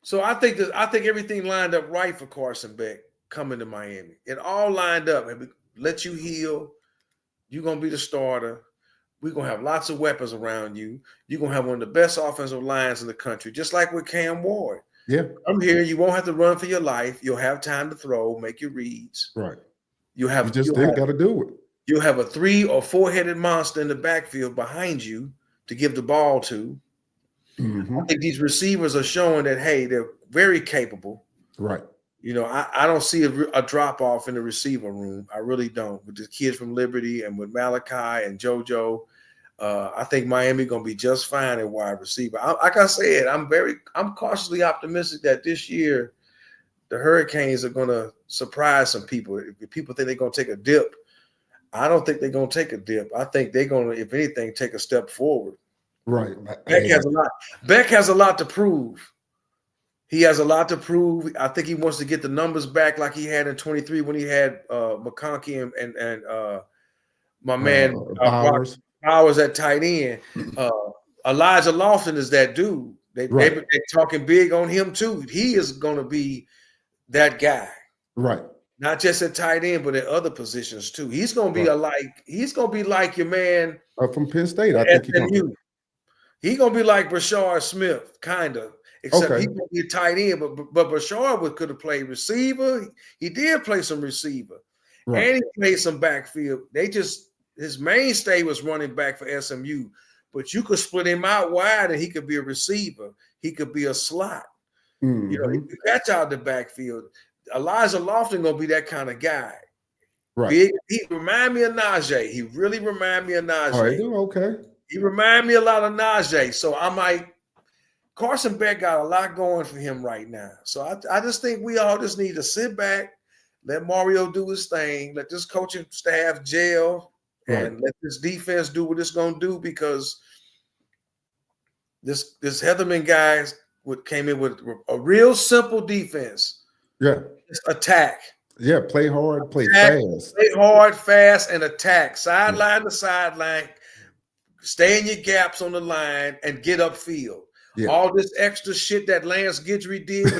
So I think everything lined up right for Carson Beck coming to Miami. It all lined up and let you heal. You're gonna be the starter. We're going to have lots of weapons around you. You're going to have one of the best offensive lines in the country, just like with Cam Ward. Yeah. I'm here. You won't have to run for your life. You'll have time to throw, make your reads. Right. You got to do it. You'll have a 3 or 4-headed monster in the backfield behind you to give the ball to. Mm-hmm. I think these receivers are showing that, hey, they're very capable. Right. I don't see a drop-off in the receiver room. I really don't. With the kids from Liberty and with Malachi and JoJo, I think Miami gonna be just fine at wide receiver. Like I said, I'm cautiously optimistic that this year the Hurricanes are gonna surprise some people. If people think they're gonna take a dip, I don't think they're gonna take a dip. I think they're gonna, if anything, take a step forward. Right. Beck has a lot. Beck has a lot to prove. He has a lot to prove. I think he wants to get the numbers back like he had in 23 when he had McConkey and my man Bowers. Bowers at tight end. Elijah Lofton is that dude. They're talking big on him too. He is going to be that guy. Right. Not just at tight end, but at other positions too. He's going to be he's going to be like your man from Penn State. I think he's going to be like Brashard Smith, kind of. Except he could be a tight end, but Brashard could have played receiver. He did play some receiver, and he played some backfield. His mainstay was running back for SMU, but you could split him out wide, and he could be a receiver. He could be a slot. Mm-hmm. You know, he could catch out the backfield. Elijah Lofton gonna be that kind of guy. Right. He remind me of Najee. He really remind me of Najee. Okay. He remind me a lot of Najee. So I'm like, Carson Beck got a lot going for him right now. So I just think we all just need to sit back, let Mario do his thing, let this coaching staff gel, and let this defense do what it's going to do, because this Heatherman guy came in with a real simple defense. Yeah. Just attack. Yeah, play hard, play fast. Play hard, fast, and attack. Sideline to sideline. Stay in your gaps on the line and get upfield. Yeah. All this extra shit that Lance Guidry did,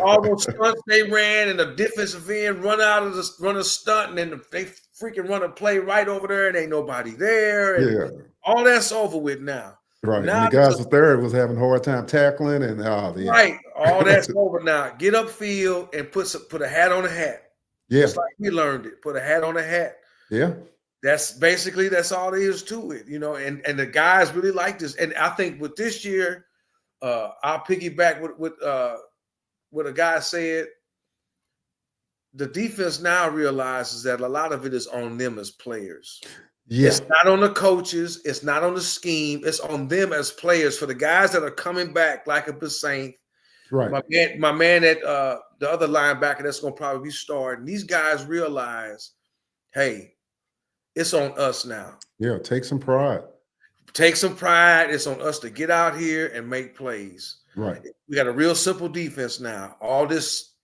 all those stunts they ran, and the defensive end run a stunt, and then they freaking run a play right over there, and ain't nobody there. And all that's over with now. Right. Now, and the guys was there was having a hard time tackling, and right. All that's over now. Get upfield and put a hat on a hat. Yeah. Just like we learned it. Put a hat on a hat. Yeah. That's all there is to it, you know, and the guys really like this. And I think with this year, I'll piggyback with what a guy said. The defense now realizes that a lot of it is on them as players. Yeah. It's not on the coaches. It's not on the scheme. It's on them as players. For the guys that are coming back, like a Basaint, right? My man at the other linebacker that's going to probably be starting. These guys realize, hey, it's on us now. Yeah, take some pride. Take some pride. It's on us to get out here and make plays. Right. We got a real simple defense now. All this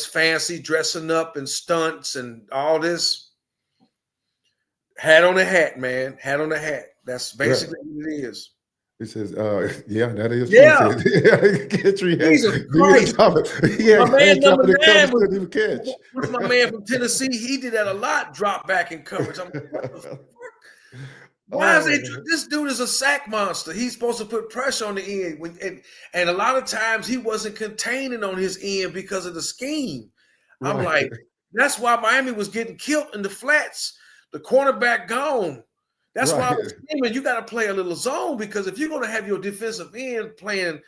fancy dressing up and stunts and all this. Hat on a hat, man. Hat on a hat. That's basically what it is. He says, that is true. Yeah. Jesus Christ. My man number 9 was my man from Tennessee. He did that a lot, drop back in coverage. I'm like, what the fuck? Why is this dude is a sack monster? He's supposed to put pressure on the end. And a lot of times he wasn't containing on his end because of the scheme. Right. I'm like, that's why Miami was getting killed in the flats. The cornerback gone. That's why I was screaming, you got to play a little zone, because if you're going to have your defensive end playing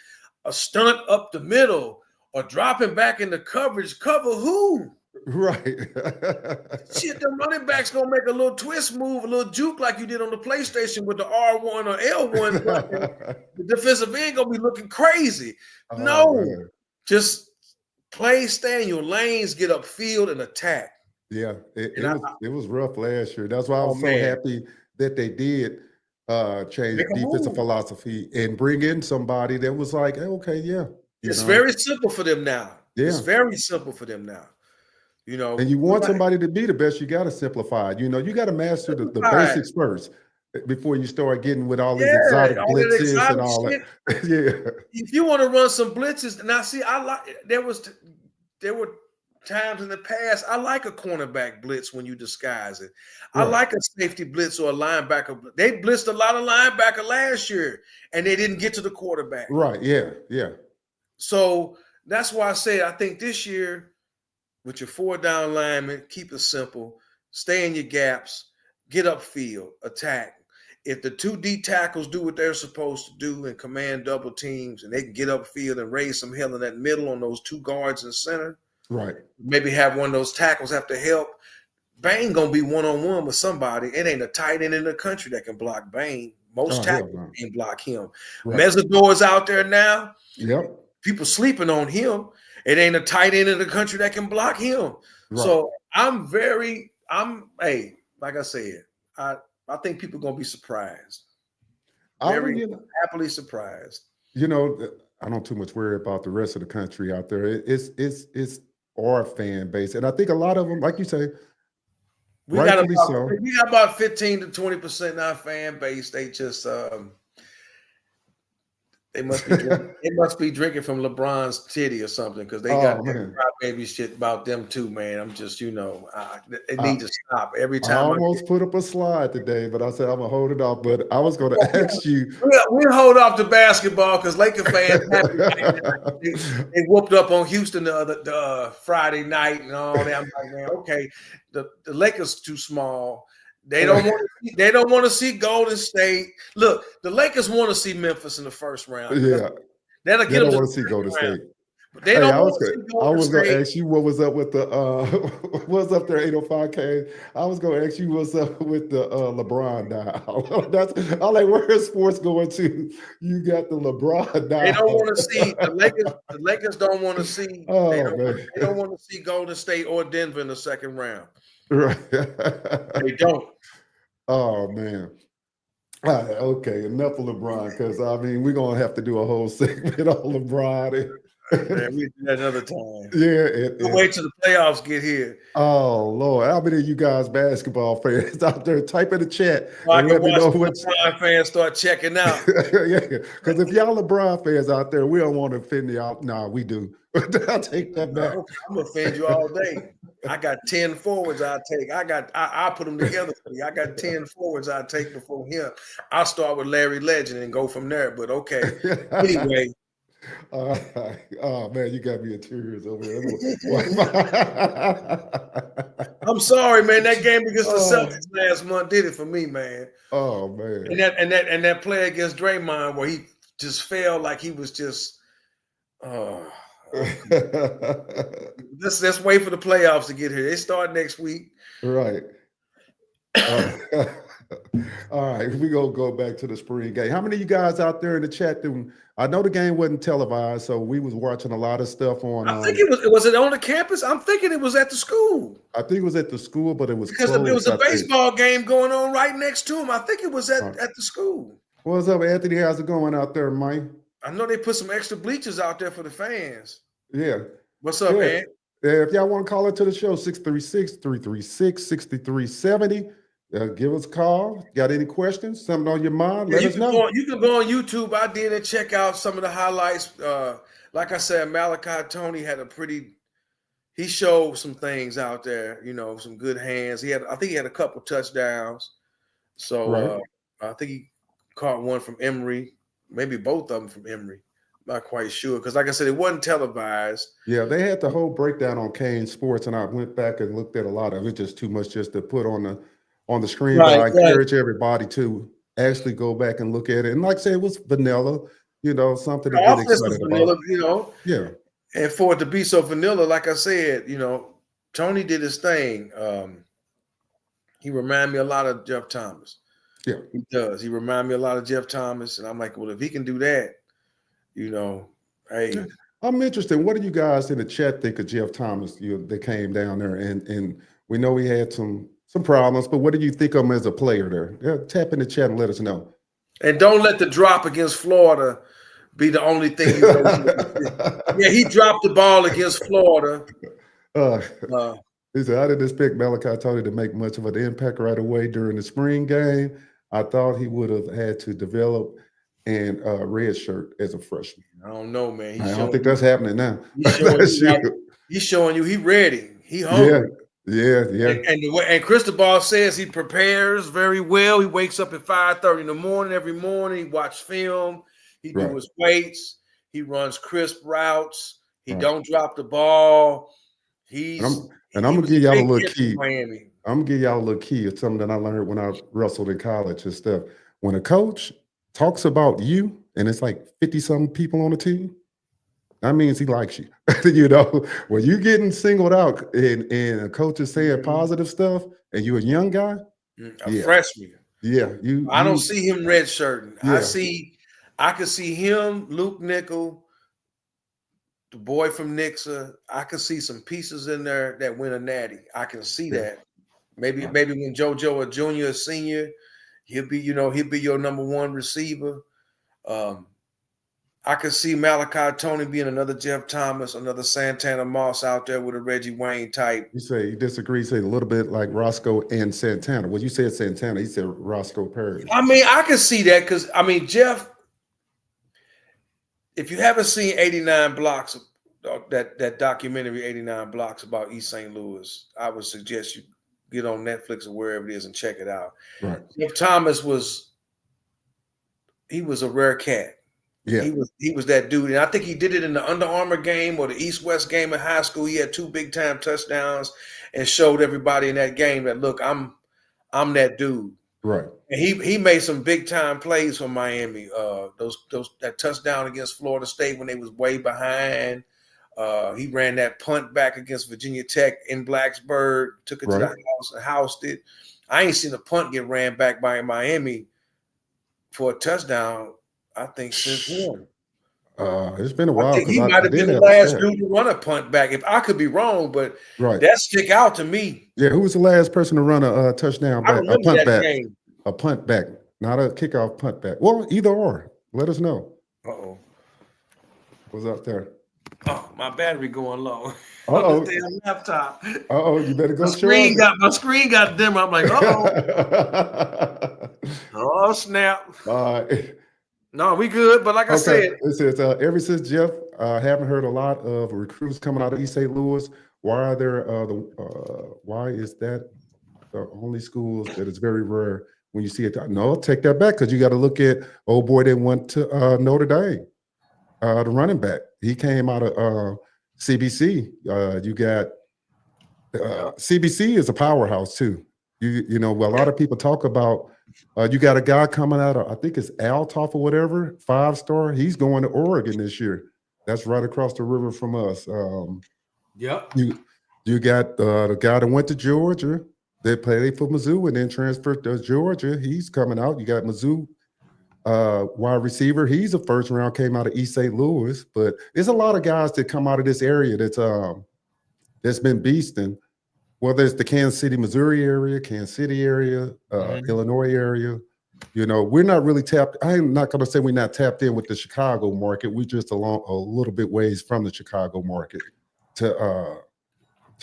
a stunt up the middle or dropping back into coverage, cover who? Right. Shit, the running back's going to make a little twist move, a little juke like you did on the PlayStation with the R1 or L1 button. The defensive end going to be looking crazy. Man. Just stay in your lanes, get upfield and attack. Yeah, it was rough last year. That's why I was so happy that they did change defensive philosophy and bring in somebody that was like, okay, yeah. It's very simple for them now. Yeah. It's very simple for them now. You know, and you want somebody to be the best, you got to simplify it. You know, you got to master the basics first before you start getting with all these exotic blitzes and all that. Yeah. If you want to run some blitzes, now see, there were times in the past, I like a cornerback blitz when you disguise it. Right. I like a safety blitz or a linebacker. They blitzed a lot of linebacker last year, and they didn't get to the quarterback. Right, yeah. So that's why I said I think this year, with your 4-down linemen, keep it simple. Stay in your gaps. Get upfield. Attack. If the 2 D tackles do what they're supposed to do and command double teams, and they can get upfield and raise some hell in that middle on those 2 guards and center, right. Maybe have one of those tackles have to help. Bane gonna be one-on-one with somebody. It ain't a tight end in the country that can block Bane. Most tackles can block him. Right. Mesidor is out there now. Yep. People sleeping on him. It ain't a tight end in the country that can block him. Right. So hey, like I said, I think people are gonna be surprised. Very happily surprised. You know, I don't too much worry about the rest of the country out there. It's our fan base, and I think a lot of them, like you say, we got about 15 to 20% in our fan base. They just they must be drinking from LeBron's titty or something, because they got baby shit about them too, man. I'm just, it need to stop every time. I almost put up a slide today, but I said I'm gonna hold it off. But I was gonna ask you. We'll hold off the basketball because Laker fans happy. They whooped up on Houston the other Friday night and all that. I'm like, man, okay, the Lakers too small. They don't want to see Golden State. Look, the Lakers want to see Memphis in the first round. Yeah, that'll they don't want to see Golden State. But they don't want to see Golden State. I was going to ask you what was up with the what's up there 805K. I was going to ask you what's up with the LeBron dial. That's I'm like, where is sports going to? You got the LeBron dial. They don't want to see the Lakers. The Lakers don't want to see. They don't want to see Golden State or Denver in the second round. Right. They don't. Oh man. All right, okay, enough of LeBron, because I mean we're gonna have to do a whole segment on LeBron. Man, we do that another time. Yeah, we'll wait till the playoffs get here. Oh Lord, how many of you guys basketball fans out there? Type in the chat and let me know what LeBron fans start checking out. Yeah, because if y'all LeBron fans out there, we don't want to offend y'all. Nah, we do. I'll take that back. I'm gonna offend you all day. I got 10 forwards I'll take. I put them together for you. I got 10 forwards I'll take before him. I'll start with Larry Legend and go from there. But okay. Anyway. Oh man, you got me in tears over here. I'm sorry, man. That game against the Celtics last month did it for me, man. Oh man. And that play against Draymond where he just felt like he was just let's wait for the playoffs to get here. They start next week. Right. All right, we're gonna go back to the spring game. How many of you guys out there in the chat doing? I know the game wasn't televised, so we was watching a lot of stuff on. I think it was it on the campus? I'm thinking it was at the school. I think it was at the school, but it was because closed, there was a baseball game going on right next to him. I think it was at the school. What's up, Anthony? How's it going out there, Mike? I know they put some extra bleachers out there for the fans. Yeah. What's up, man? If y'all want to call into the show, 636-336-6370. Give us a call. Got any questions? Something on your mind? Let us know. You can go on YouTube. I did and check out some of the highlights. Like I said, Malachi Tony had he showed some things out there, some good hands. I think he had a couple touchdowns. So I think he caught one from Emory, maybe both of them from Emory. Not quite sure, because like I said, it wasn't televised. Yeah, they had the whole breakdown on Kane Sports, and I went back and looked at a lot of it. Just too much just to put on the screen. But I encourage everybody to actually go back and look at it. And like I said, it was vanilla, something to get excited vanilla, about. Yeah. And for it to be so vanilla, like I said, Tony did his thing. He reminded me a lot of Jeff Thomas. Yeah, he does. He reminded me a lot of Jeff Thomas, and I'm like, well, if he can do that, hey. Yeah. I'm interested. What do you guys in the chat think of Jeff Thomas? They came down there, and we know he had some problems, but what do you think of him as a player there? Yeah, tap in the chat and let us know. And don't let the drop against Florida be the only thing. Yeah, he dropped the ball against Florida. He said, I didn't expect Malachi Tony to make much of an impact right away during the spring game. I thought he would have had to develop and red shirt as a freshman. I don't know, man. I don't think that's happening now. He's showing you he ready. He hungry. Yeah. And Cristobal says he prepares very well. He wakes up at 5:30 in the morning every morning. He watches film. He do his weights. He runs crisp routes. He don't drop the ball. I'm gonna give y'all a little key. I'm gonna give y'all a little key of something that I learned when I wrestled in college and stuff. When a coach talks about you and it's like 50-something people on the team, that means he likes you. You know, when you getting singled out and a coach is saying positive stuff and you're a young guy, A yeah, freshman. yeah, I don't see him redshirting. yeah, I could see him, Luke Nickel, the boy from Nixa. I could see some pieces in there that win a natty. I can see yeah. that. Maybe Right. when JoJo a junior or senior, he'll be your number one receiver. I could see Malachi Tony being another Jeff Thomas, another Santana Moss out there with a Reggie Wayne type. You say you disagree, say a little bit like Roscoe and Santana. Well, you said Santana, he said Roscoe Perry. I mean, I can see that because Jeff, if you haven't seen 89 Blocks, that documentary 89 Blocks about East St. Louis, I would suggest you get on Netflix or wherever it is and check it out. Right. Jeff Thomas was a rare cat. Yeah. He was that dude. And I think he did it in the Under Armour game or the East-West game in high school. He had 2 big-time touchdowns and showed everybody in that game that, look, I'm that dude. Right. And he made some big-time plays for Miami. That touchdown against Florida State when they was way behind. He ran that punt back against Virginia Tech in Blacksburg, took it to the house and housed it. I ain't seen a punt get ran back by Miami for a touchdown, I think, since then. It's been a while. I think he might have been the last dude to run a punt back. If I could be wrong, but that stick out to me. Yeah, who was the last person to run a touchdown back? A punt back. Game. A punt back, not a kickoff punt back. Well, either or. Let us know. Uh-oh. What's up there? Oh, my battery going low. Uh-oh. On the damn laptop. Uh-oh, you better go my screen got dimmer. I'm like, uh-oh. Oh, snap. No, we good. But like I said. It says, ever since Jeff, haven't heard a lot of recruits coming out of East St. Louis. Why are there why is that the only schools that is very rare when you see it? No, take that back, because you got to look at old boy that went to Notre Dame, the running back. He came out of CBC. You got CBC is a powerhouse too. You know, a lot of people talk about. You got a guy coming out of, I think it's Altoff or whatever, 5-star. He's going to Oregon this year. That's right across the river from us. Yep. You got the guy that went to Georgia. They played for Mizzou and then transferred to Georgia. He's coming out. You got Mizzou wide receiver. He's a first round, came out of East St. Louis. But there's a lot of guys that come out of this area that's been beasting. Whether it's the Kansas City, Missouri area, Kansas City area, Illinois area, you know, we're not really tapped. I'm not going to say we're not tapped in with the Chicago market. We're just a little bit ways from the Chicago market to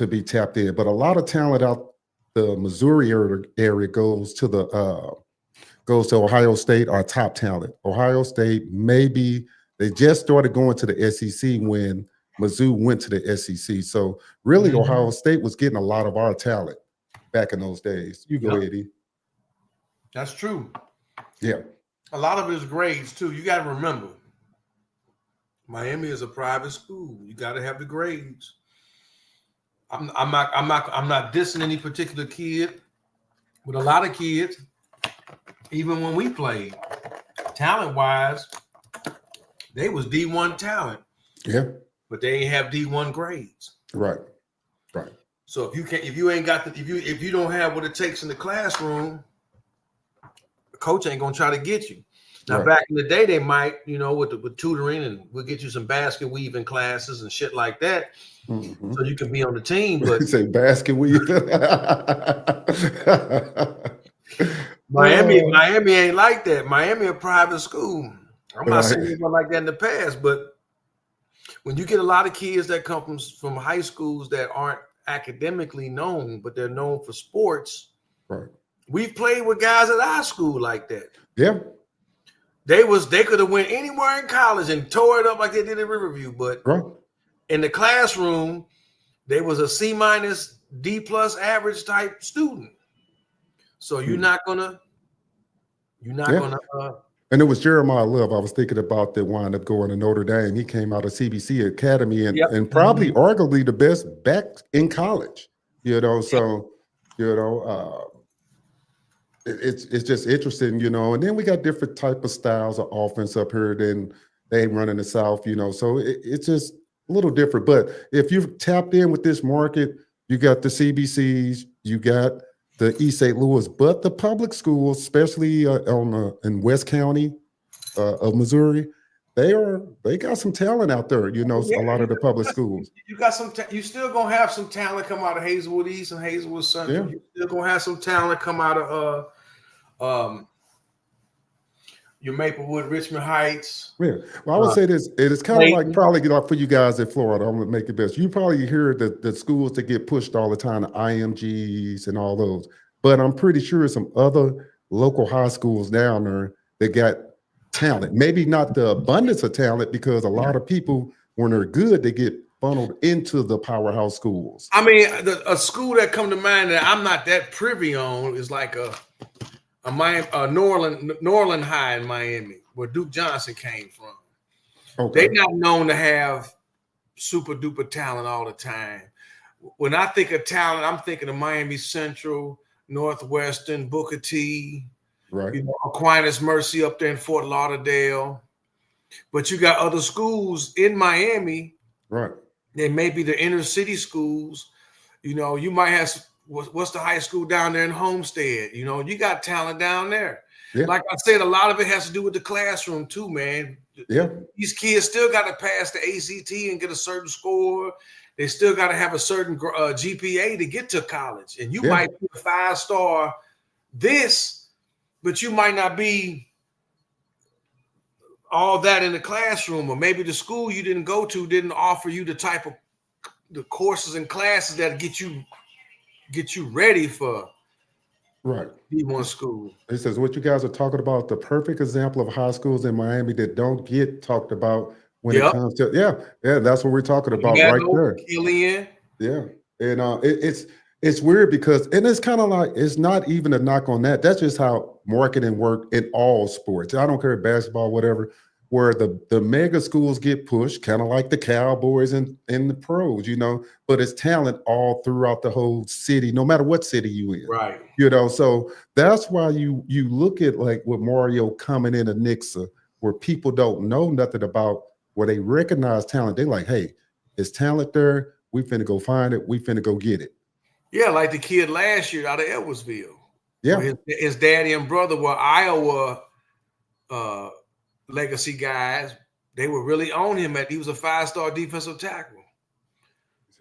be tapped in. But a lot of talent out the Missouri area goes to Ohio State, our top talent. Ohio State, maybe they just started going to the SEC when Mizzou went to the SEC. So really, Ohio State was getting a lot of our talent back in those days. You go, Eddie. That's true. Yeah. A lot of it is grades too. You got to remember, Miami is a private school. You got to have the grades. I'm not dissing any particular kid, but a lot of kids, even when we played, talent-wise, they was D1 talent. Yeah. But they ain't have D1 grades. Right. So if you don't have what it takes in the classroom, the coach ain't gonna try to get you. Now back in the day, they might, with tutoring, and we'll get you some basket weaving classes and shit like that, so you can be on the team. But you say basket weaving. Miami ain't like that. Miami a private school. I'm not saying it was like that in the past, but when you get a lot of kids that come from high schools that aren't academically known, but they're known for sports. Right. We've played with guys at our school like that. Yeah. They could have went anywhere in college and tore it up like they did in Riverview, but in the classroom, they was a C-, D+ average type student. So you're not gonna. And it was Jeremiah Love. I was thinking about that wound up going to Notre Dame. He came out of CBC Academy and probably arguably the best back in college. So it's just interesting, and then we got different type of styles of offense up here than they run in the South, so it's just a little different. But if you've tapped in with this market, you got the CBCs, you got the East St. Louis, but the public schools, especially in West County of Missouri, they got some talent out there. Yeah, A lot of the public schools. you got some. You still gonna have some talent come out of Hazelwood East and Hazelwood Central. Yeah. You still gonna have some talent come out of your Maplewood, Richmond Heights. Yeah. Well, I would say this. It is kind of like probably like for you guys in Florida. I'm gonna make it best. You probably hear the schools that get pushed all the time, the IMGs and all those. But I'm pretty sure some other local high schools down there that got talent. Maybe not the abundance of talent, because a lot of people, when they're good, they get funneled into the powerhouse schools. I mean, a school that come to mind that I'm not that privy on is like a Norland High in Miami, where Duke Johnson came from. Okay. They're not known to have super duper talent all the time. When I think of talent, I'm thinking of Miami Central, Northwestern, Booker T, Right. Aquinas Mercy up there in Fort Lauderdale. But you got other schools in Miami. Right. They may be the inner city schools. You might have what's the high school down there in Homestead. You got talent down there. Yeah. Like I said, a lot of it has to do with the classroom too, man. Yeah. These kids still got to pass the ACT and get a certain score. They still got to have a certain GPA to get to college. And you might be a 5-star but you might not be all that in the classroom, or maybe the school you didn't go to didn't offer you the type of the courses and classes that get you ready for D1 school. It says what you guys are talking about, the perfect example of high schools in Miami that don't get talked about when it comes to that's what we're talking about right there. Killian. Yeah. And it's weird because, and it's kind of like, it's not even a knock on that. That's just how marketing work in all sports. I don't care, basketball, whatever, where the mega schools get pushed, kind of like the Cowboys and the pros, but it's talent all throughout the whole city, no matter what city you in. Right. So that's why you look at like with Mario coming in to Nixa, where people don't know nothing about, where they recognize talent. They're like, hey, it's talent there. We finna go find it. We finna go get it. Yeah, like the kid last year out of Edwardsville. Yeah. His daddy and brother were Iowa legacy guys. They were really on him. He was a 5-star defensive tackle.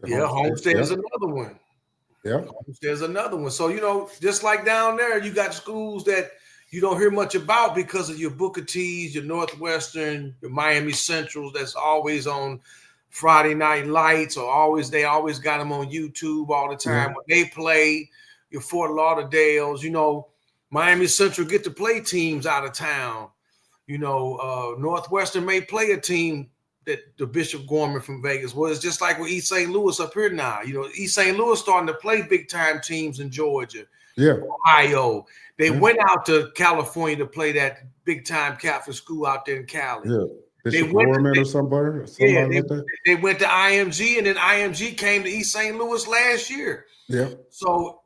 Yeah, Homestead is another one. Yeah. Homestead's another one. So, just like down there, you got schools that you don't hear much about because of your Booker T's, your Northwestern, your Miami Centrals that's always on Friday Night Lights, or they always got them on YouTube all the time when they play. Your Fort Lauderdales, Miami Central get to play teams out of town. Northwestern may play a team that the Bishop Gorman from Vegas was, just like with East St. Louis up here now. East St. Louis starting to play big time teams in Georgia, Ohio. They went out to California to play that big time Catholic school out there in Cali. Yeah. Bishop Gorman or somebody like that. They went to IMG, and then IMG came to East St. Louis last year. Yeah. So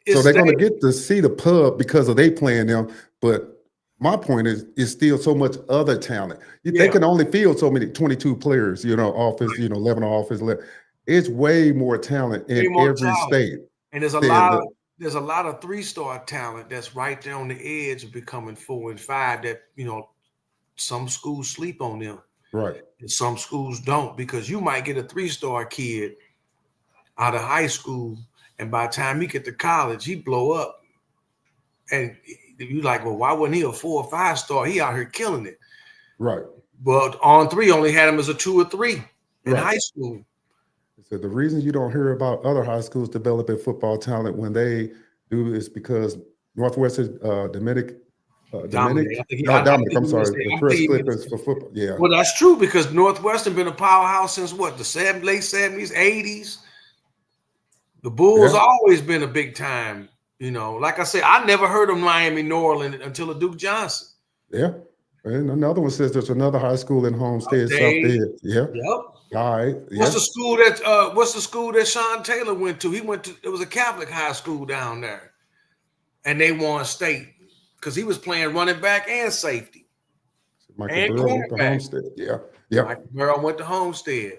they're going to get to see the pub because of they playing them. But my point is still so much other talent. They can only field so many 22 players, offense, 11 offense. It's way more talent in every state. And there's a lot of 3-star talent that's right there on the edge of becoming 4 and 5 that, some schools sleep on them. Right. And some schools don't, because you might get a 3-star kid out of high school, and by the time he get to college, he blow up. And you like, well, why wasn't he a 4 or 5-star? He out here killing it. Right. But On 3 only had him as a 2 or 3 in high school. So the reason you don't hear about other high schools developing football talent when they do is because Northwestern Dominic. Dominic. I'm sorry. The Press Clippers for football. Yeah. Well, that's true, because Northwestern been a powerhouse since what, the late 70s, 80s. The Bulls always been a big time. Like I said, I never heard of Miami Norland until the Duke Johnson. Yeah. And another one says there's another high school in Homestead, South Bend. Yeah. Yep. All right. Yeah. What's the school that Sean Taylor went to? It was a Catholic high school down there, and they won state because he was playing running back and safety. Michael and Burrow with the cornerback. Homestead. Yeah. Yeah. Michael Burrow went to Homestead,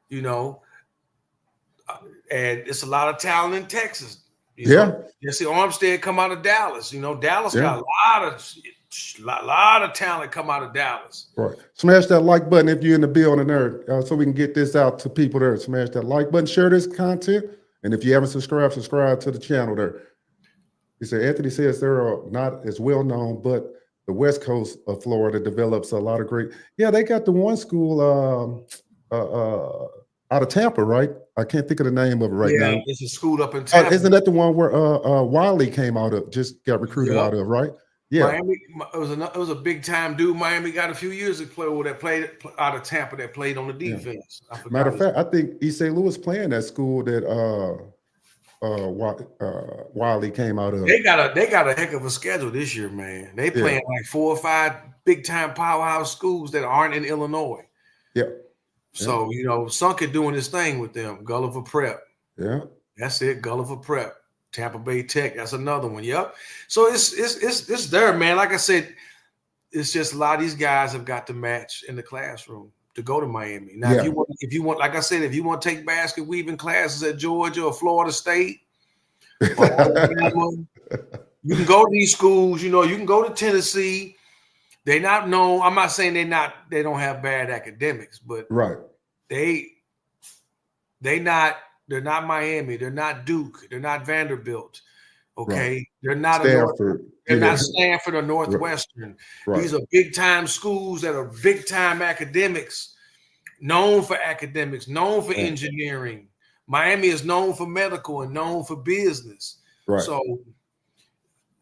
you know, and it's a lot of talent in Texas. You know, Jesse Armstead come out of Dallas. You know, Dallas got a lot of talent come out of Dallas. Right. Smash that like button if you're in the building there, so we can get this out to people there. Smash that like button, share this content, and if you haven't subscribed, subscribe to the channel there. He said Anthony says they're not as well known, but the West Coast of Florida develops a lot of great. Yeah, they got the one school out of Tampa, right? I can't think of the name of it right now. Yeah, it's a school up in Tampa. Isn't that the one where Wiley came out of? Just got recruited out of, right? Yeah, Miami. It was a big time dude. Miami got a few years ago that played out of Tampa that played on the defense. Yeah. Matter of fact, I think East St. Louis playing that school that Wiley came out of. They got a heck of a schedule this year, man. They playing like 4 or 5 big time powerhouse schools that aren't in Illinois. Yeah. So you know, Sunk doing his thing with them. Gulliver Prep. Yeah. That's it. Gulliver Prep. Tampa Bay Tech. That's another one. Yep. So it's there, man. Like I said, it's just a lot of these guys have got to match in the classroom to go to Miami. Now, if you want, like I said, if you want to take basket weaving classes at Georgia or Florida State, or Alabama, you can go to these schools. You know, you can go to Tennessee. They're not known. I'm not saying they don't have bad academics, but they're not Miami. They're not Duke. They're not Vanderbilt. Okay. Right. They're not Stanford. They're not Stanford or Northwestern. Right. These are big time schools that are big time academics, known for academics, known for engineering. Miami is known for medical and known for business. Right. So,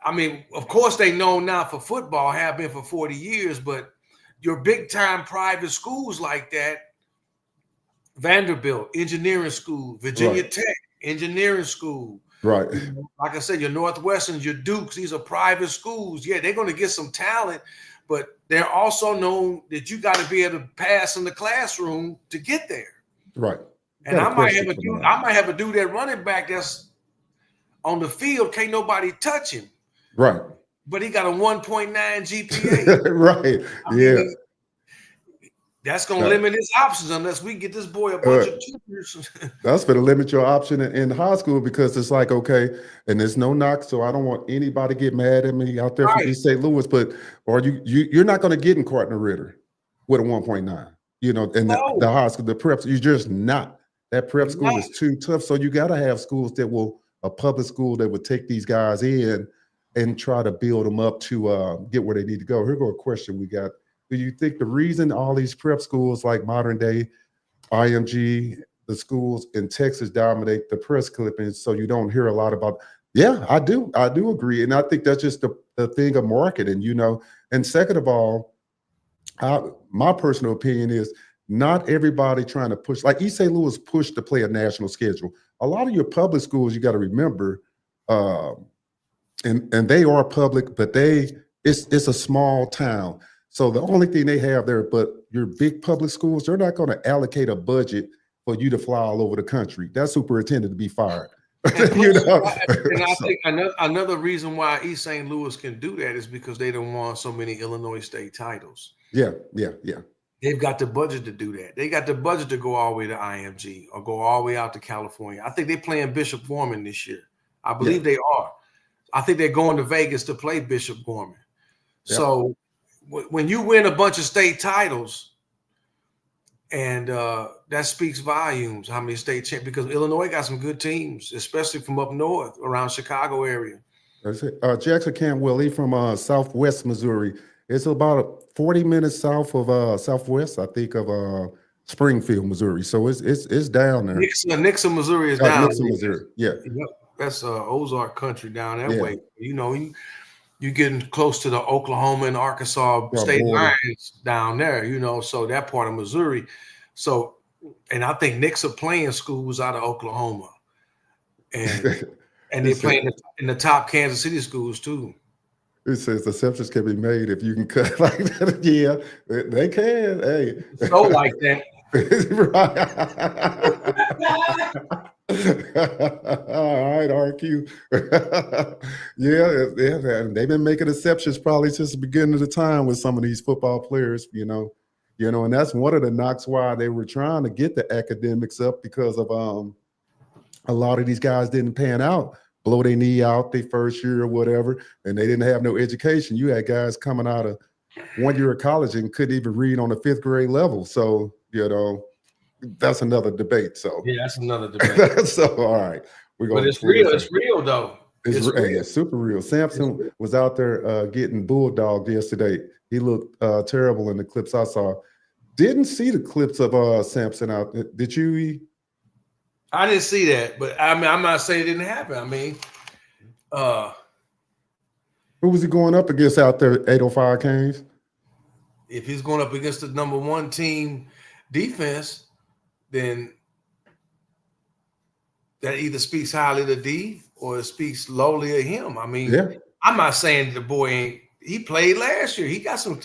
I mean, of course, they know now for football, have been for 40 years, but your big time private schools like that, Vanderbilt, engineering school, Virginia Tech, engineering school. Right. Like I said, your Northwesterns, your Dukes, these are private schools. Yeah, they're going to get some talent, but they're also known that you got to be able to pass in the classroom to get there. Right. And I might have a dude that running back that's on the field, can't nobody touch him. Right. But he got a 1.9 GPA. Right. I mean, that's going to limit his options unless we get this boy a bunch of tutors. That's going to limit your option in high school because it's like, okay, and there's no knock, so I don't want anybody to get mad at me out there from East St. Louis, but you're not going to get in Carton-Ritter with a 1.9, you know, and the high school, the preps, you're just not. That prep school is too tough, so you got to have schools that will, a public school that would take these guys in and try to build them up to get where they need to go. Here go a question we got. Do you think the reason all these prep schools like modern day IMG, the schools in Texas dominate the press clippings so you don't hear a lot about? Yeah, I do agree. And I think that's just the thing of marketing, you know. And second of all, my personal opinion is not everybody trying to push, like East St. Louis pushed to play a national schedule. A lot of your public schools, you got to remember, and they are public, but it's a small town. So the only thing they have there, but your big public schools, they're not going to allocate a budget for you to fly all over the country. That superintendent to be fired. You know? And I think another reason why East St. Louis can do that is because they don't want so many Illinois state titles. Yeah. They've got the budget to do that. They got the budget to go all the way to IMG or go all the way out to California. I think they're playing Bishop Gorman this year. I believe they are. I think they're going to Vegas to play Bishop Gorman. Yeah. So when you win a bunch of state titles, and that speaks volumes, how many state champions, because Illinois got some good teams, especially from up north around Chicago area. That's it. Jackson Cantwell, he from Southwest Missouri. It's about 40 minutes south of Southwest, I think, of Springfield, Missouri. So it's down there. Nixon, Missouri is down. Nixon, Missouri. Yeah. That's Ozark country down that way. You know, you're getting close to the Oklahoma and Arkansas state lines down there, you know, so that part of Missouri. So, and I think Knicks are playing schools out of Oklahoma. And they're playing in the top Kansas City schools too. It says exceptions can be made if you can cut like that. Yeah, they can. Hey. So like that. Right. All right, RQ. Yeah, they've been making exceptions probably since the beginning of the time with some of these football players, and that's one of the knocks why they were trying to get the academics up because of a lot of these guys didn't pan out, blow their knee out their first year or whatever, and they didn't have no education. You had guys coming out of 1 year of college and couldn't even read on the fifth grade level. So, that's another debate. So, Yeah, that's another debate. so all right, we're But going it's real. It's real though. It's real. super real. Samson was out there getting bulldogged yesterday. He looked terrible in the clips I saw. Didn't see the clips of Samson out. Did you? I didn't see that, but I mean, I'm not saying it didn't happen. I mean, Who was he going up against out there? 805 Canes. if he's going up against the number one team defense, then that either speaks highly of D or it speaks lowly of him. I mean, Yeah. I'm not saying the boy ain't. He played last year. He got some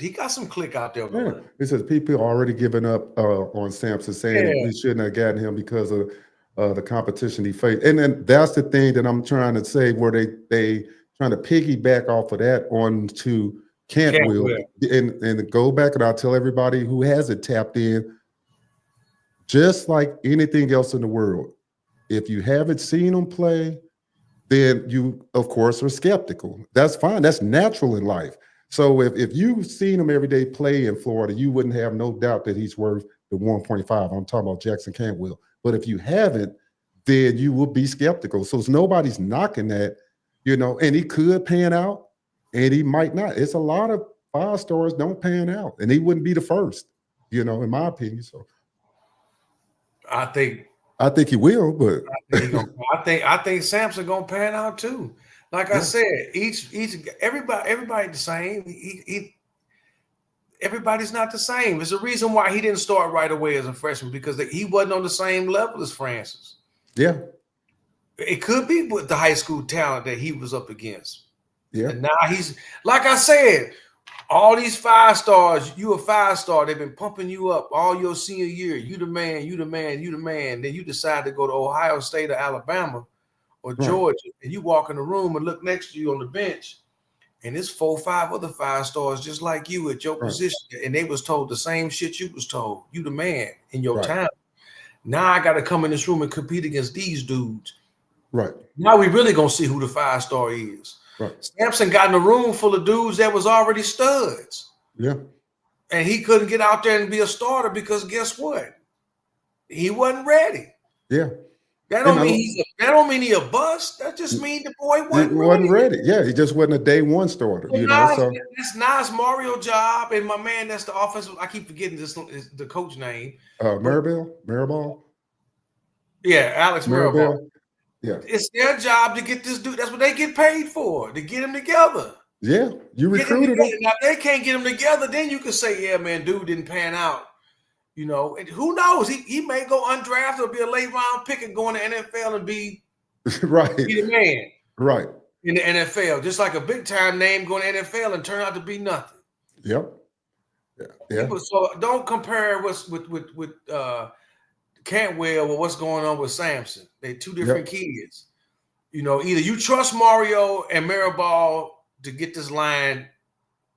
click out there. Yeah. It says people are already giving up on Samson, saying we shouldn't have gotten him because of the competition he faced. And then that's the thing that I'm trying to say, where they trying to piggyback off of that on to Cantwell. And go back, and I'll tell everybody who hasn't tapped in, just like anything else in the world, if you haven't seen him play, then you, of course, are skeptical. That's fine. That's natural in life. So if you've seen him every day play in Florida, you wouldn't have no doubt that he's worth the 1.5. I'm talking about Jackson Cantwell. But if you haven't, then you will be skeptical. So nobody's knocking that, and he could pan out and he might not. It's a lot of 5 stars don't pan out, and he wouldn't be the first, in my opinion. So I think he will, but I think Samson gonna pan out too. Like I said, everybody the same. Everybody's not the same. There's a reason why he didn't start right away as a freshman, because he wasn't on the same level as Francis. Yeah. It could be with the high school talent that he was up against. Yeah. And now he's, like I said, all these 5 stars, you a 5-star, they've been pumping you up all your senior year. You the man, you the man, you the man. Then you decide to go to Ohio State or Alabama or Georgia, and you walk in the room and look next to you on the bench, and it's 4 or 5 other 5 stars just like you at your position, and they was told the same shit you was told. You the man in your time. Now I got to come in this room and compete against these dudes. Right. Now we really gonna see who the 5-star is. Right. Samson got in a room full of dudes that was already studs. Yeah. And he couldn't get out there and be a starter because guess what? He wasn't ready. Yeah. That don't mean he a bust. That just means the boy wasn't ready. Yeah, he just wasn't a day one starter. So it's Mario job, and my man, that's the offensive. I keep forgetting the coach name. Maribel. Yeah, Alex Maribel. Yeah, it's their job to get this dude. That's what they get paid for, to get him together. Yeah, you recruited him. Now, if they can't get him together, then you can say, yeah, man, dude didn't pan out. And who knows? He may go undrafted or be a late round pick and go in the NFL and be the man. Right. In the NFL, just like a big time name going to NFL and turn out to be nothing. Yep. Yeah. So don't compare what's with Cantwell with what's going on with Samson. They're 2 different kids. Either you trust Mario and Maribel to get this line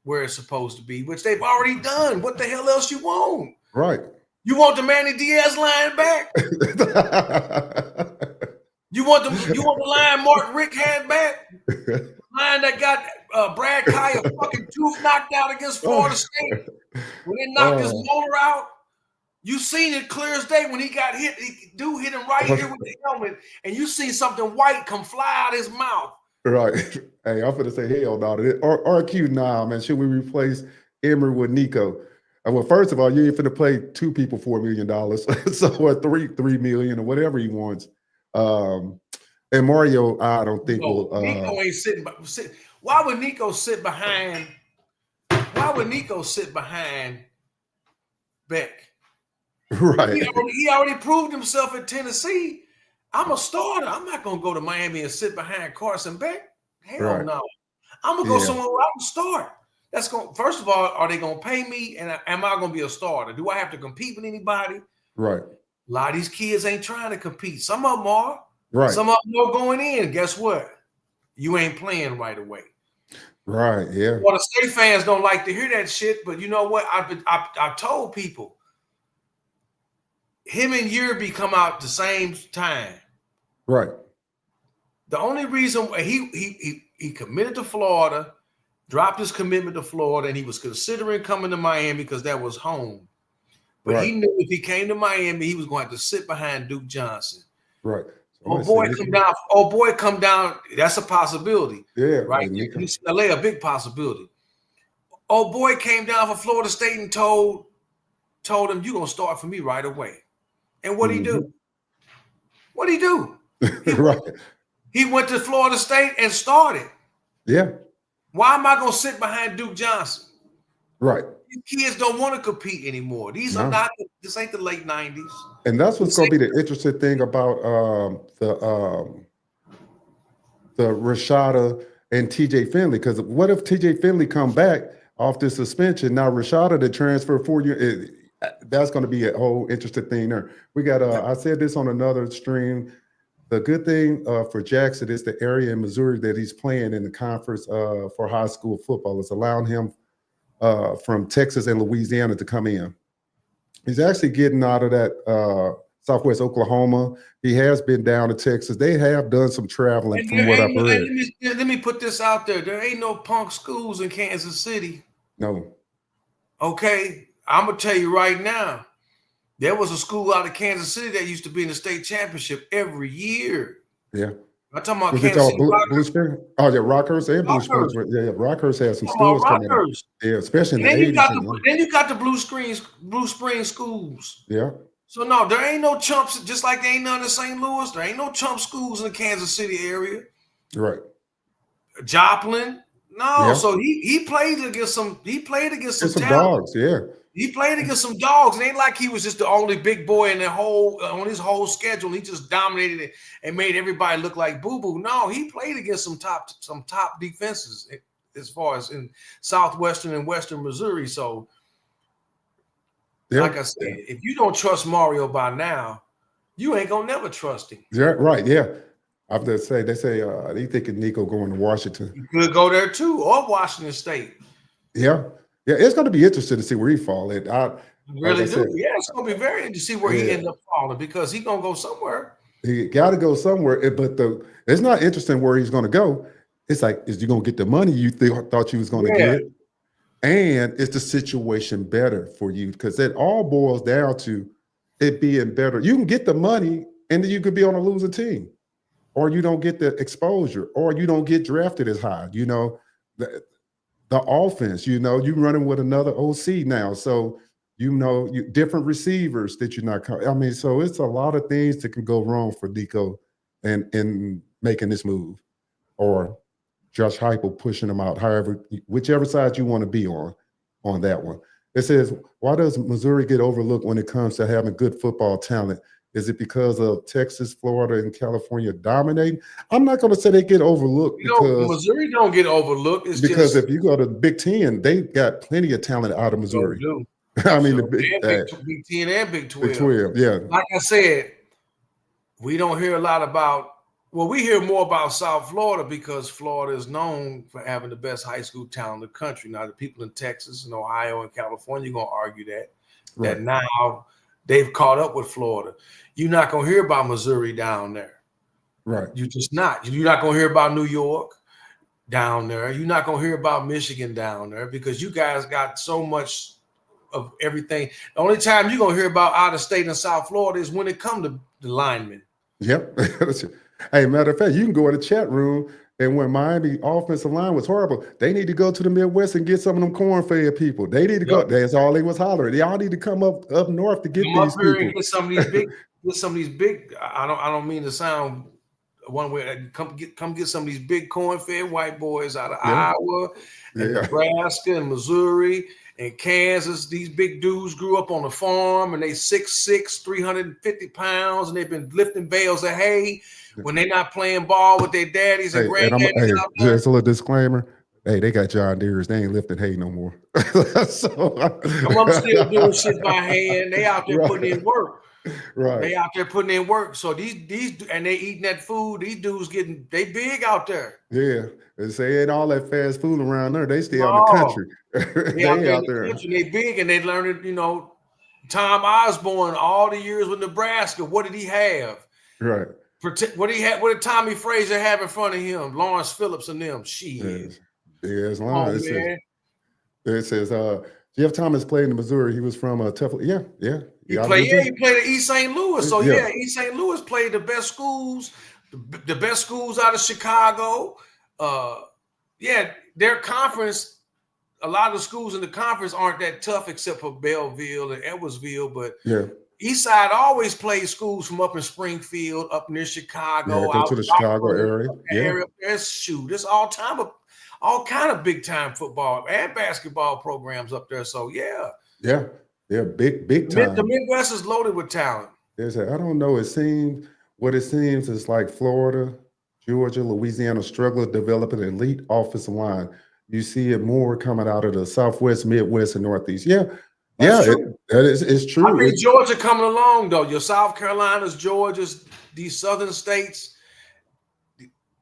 where it's supposed to be, which they've already done. What the hell else you want? Right. You want the Manny Diaz line back? You want the line Mark Rick had back? Line that got Brad Kaya fucking tooth knocked out against Florida State when they knocked his motor out. You seen it clear as day when he got hit. Dude hit him right here with the helmet, and you see something white come fly out his mouth. Right. Hey, I'm gonna say hell no. RQ now, man. Should we replace Emory with Nico? Well, first of all, you ain't finna play 2 people $4 million, so or $3 million or whatever he wants. And Mario, I don't think will. Nico ain't sitting. Why would Nico sit behind? Why would Nico sit behind Beck? Right. He already proved himself at Tennessee. I'm a starter. I'm not gonna go to Miami and sit behind Carson Beck. Hell no. I'm gonna go somewhere where I can start. That's going. First of all, are they gonna pay me? And am I gonna be a starter? Do I have to compete with anybody? Right. A lot of these kids ain't trying to compete. Some of them are. Right. Some of them are going in. Guess what? You ain't playing right away. Right. Yeah. Well, the State fans don't like to hear that shit, but you know what? I've told people, him and Yerby come out the same time. Right. The only reason he committed to Florida, dropped his commitment to Florida, and he was considering coming to Miami because that was home. But he knew if he came to Miami, he was going to have to sit behind Duke Johnson. Right. Oh boy, come down. That's a possibility. Yeah. Right. LA, a big possibility. Oh boy came down for Florida State and told him, "You're gonna start for me right away." And what'd he do? What'd he do? Right. He went to Florida State and started. Yeah. Why am I gonna sit behind Duke Johnson? Right. These kids don't want to compete anymore. These are not. This ain't the late 90s. And that's what's going to be the interesting thing about the Rashada and TJ Finley. Because what if TJ Finley come back off the suspension? Now Rashada to transfer 4 years. That's going to be a whole interesting thing there. We got. I said this on another stream. The good thing for Jackson is the area in Missouri that he's playing in the conference for high school football. It's allowing him from Texas and Louisiana to come in. He's actually getting out of that Southwest Oklahoma. He has been down to Texas. They have done some traveling from what I've heard. Let me put this out there. There ain't no punk schools in Kansas City. No. Okay. I'm going to tell you right now. There was a school out of Kansas City that used to be in the state championship every year. Yeah. I'm talking about Kansas City. Blue Spring? Oh, yeah, Rockhurst and Blue Springs. Yeah, Rockhurst has some schools coming up. Yeah, especially in the 80s. Then you got the Blue Spring schools. Yeah. So, no, there ain't no chumps, just like there ain't none in St. Louis. There ain't no chump schools in the Kansas City area. Right. Joplin. No, so he played against some dogs, yeah. He played against some dogs. It ain't like he was just the only big boy in on his whole schedule. He just dominated it and made everybody look like boo-boo. No, he played against some top defenses as far as in southwestern and western Missouri. So, like I said, if you don't trust Mario by now, you ain't gonna never trust him. Yeah, right. Yeah. I have to say, they say they thinking Nico going to Washington. You could go there too, or Washington State. Yeah. Yeah, it's going to be interesting to see where he falls. Yeah, it's going to be very interesting to see where he ends up falling because he's going to go somewhere. He got to go somewhere, but it's not interesting where he's going to go. It's like, is you going to get the money you thought you was going to get? And is the situation better for you? Because it all boils down to it being better. You can get the money and then you could be on a losing team, or you don't get the exposure, or you don't get drafted as high. You know, the offense, you know, you're running with another OC now. So, you know, different receivers that you're not. I mean, so it's a lot of things that can go wrong for Nico and making this move, or Josh Heupel pushing him out, whichever side you want to be on that one. It says, why does Missouri get overlooked when it comes to having good football talent? Is it because of Texas, Florida, and California dominating? I'm not going to say they get overlooked because Missouri don't get overlooked. It's because if you go to the Big Ten, they got plenty of talent out of Missouri. I mean, the Big Ten and Big 12. Big 12, yeah. Like I said, we don't hear a lot about. Well, we hear more about South Florida because Florida is known for having the best high school talent in the country. Now, the people in Texas and Ohio and California are going to argue that now they've caught up with Florida. You're not going to hear about Missouri down there. Right. You're just not. You're not going to hear about New York down there. You're not going to hear about Michigan down there because you guys got so much of everything. The only time you're going to hear about out of state and South Florida is when it comes to the linemen. Yep. Hey, matter of fact, you can go in the chat room, and when Miami offensive line was horrible, they need to go to the Midwest and get some of them corn-fed people. They need to go. That's all they was hollering. They all need to come up north to get these people. And get some of these big. I don't mean to sound one way. Come get some of these big corn-fed white boys out of Iowa and Nebraska and Missouri and Kansas. These big dudes grew up on the farm and they 6'6", 350 pounds, and they've been lifting bales of hay when they're not playing ball with their daddies and granddaddies. Just a little disclaimer. Hey, they got John Deere's. They ain't lifting hay no more. I'm still doing shit by hand. They out there putting in work. Right. They out there putting in work. So these and they eating that food. These dudes they big out there. Yeah. They say ain't all that fast food around there. They stay out in the No, country. they out They there in out the there. country. They big and they learned it. Tom Osborne, all the years with Nebraska. What did he have? Right. What he had? What did Tommy Frazier have in front of him? Lawrence Phillips and them. Yes. Yes, Come line. on, man. It says, Jeff Thomas played in Missouri. He was from tough. Yeah. He out of played Missouri. at East St. Louis. So Yeah. East St. Louis played the best schools, the best schools out of Chicago. Their conference. A lot of the schools in the conference aren't that tough, except for Belleville and Edwardsville. But Yeah. Eastside always played schools from up in Springfield, up near Chicago, Yeah, go to the Chicago area. Yeah. There's all kind of big time football and basketball programs up there. So Yeah. Big the time. Midwest is loaded with talent. I don't know. It seems is like Florida, Georgia, Louisiana struggle to develop an elite offensive line. You see it more coming out of the Southwest, Midwest, and Northeast. That's true. It's true. I think Georgia coming along though. Your South Carolinas, Georgias, these southern states,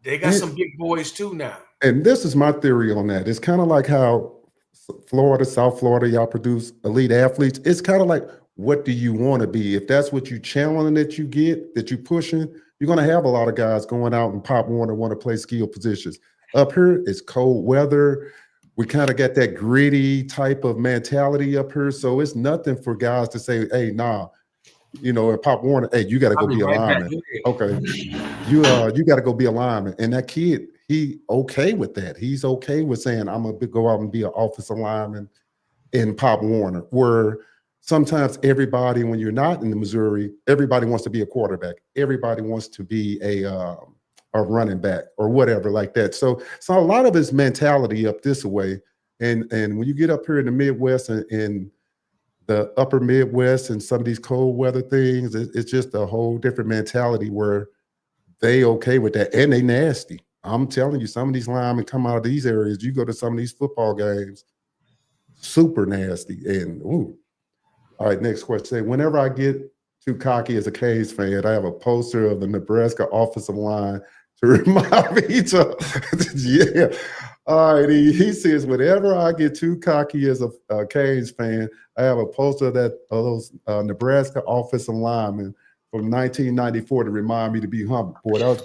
they got some big boys too now. And this is my theory on that. It's kind of like how Florida, South Florida, y'all produce elite athletes. It's kind of like, what do you want to be? If that's what you channeling, that you get, that you pushing, you're going to have a lot of guys going out and Pop Warner want to play skill positions. Up here, it's cold weather. We kind of got that gritty type of mentality up here. So it's nothing for guys to say, hey, nah, and Pop Warner, hey, you got to go be a lineman. Okay. You got to go be a lineman. And that kid, he okay with that. He's okay with saying, I'm going to go out and be an offensive lineman in Pop Warner, where sometimes everybody, when you're not in the Missouri, everybody wants to be a quarterback. Everybody wants to be a running back or whatever like that. So a lot of it's mentality up this way. And when you get up here in the Midwest and the upper Midwest and some of these cold weather things, it's just a whole different mentality where they okay with that. And they nasty. I'm telling you, some of these linemen come out of these areas. You go to some of these football games, super nasty. And ooh. All right, next question. Say, whenever I get too cocky as a Canes fan, I have a poster of the Nebraska offensive line to remind me to, yeah. All right, he says, whenever I get too cocky as a Canes fan, I have a poster of those Nebraska offensive linemen from 1994 to remind me to be humble. Boy,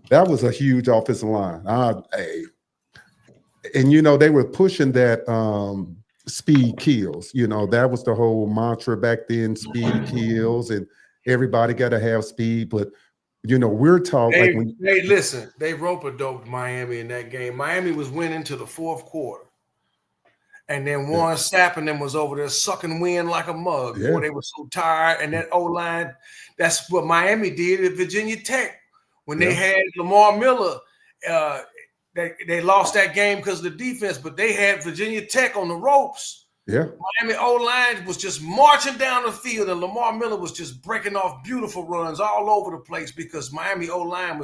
that was a huge offensive line. And, they were pushing that speed kills. That was the whole mantra back then, speed kills, and everybody got to have speed. But, we're taught listen, they rope-a-doped Miami in that game. Miami was winning to the fourth quarter. And then Warren Sapp and them was over there sucking wind like a mug. Yeah. Boy, they were so tired. And that O-line, that's what Miami did at Virginia Tech. When they had Lamar Miller, they lost that game because of the defense, but they had Virginia Tech on the ropes. Yeah. Miami O-line was just marching down the field, and Lamar Miller was just breaking off beautiful runs all over the place because Miami O-line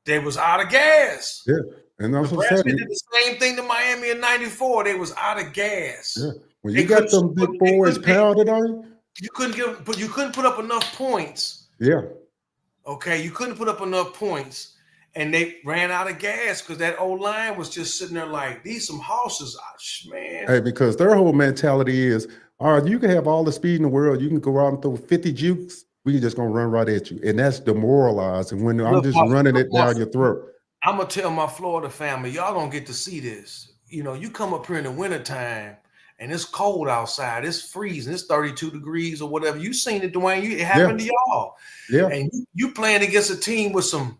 they was out of gas. Yeah. And that's what Nebraska did the same thing to Miami in '94. They was out of gas. Yeah. When you got some big boys pounded on you, you couldn't put up enough points. Yeah. Okay, you couldn't put up enough points, and they ran out of gas because that O-line was just sitting there like, these some horses, man. Hey, because their whole mentality is, all right, you can have all the speed in the world. You can go out and throw 50 jukes. We just going to run right at you. And that's demoralizing when I'm just running it down your throat. I'm going to tell my Florida family, y'all going to get to see this. You come up here in the wintertime, and it's cold outside. It's freezing. It's 32 degrees or whatever. You seen it, Dwayne. It happened to y'all. Yeah. And you playing against a team with some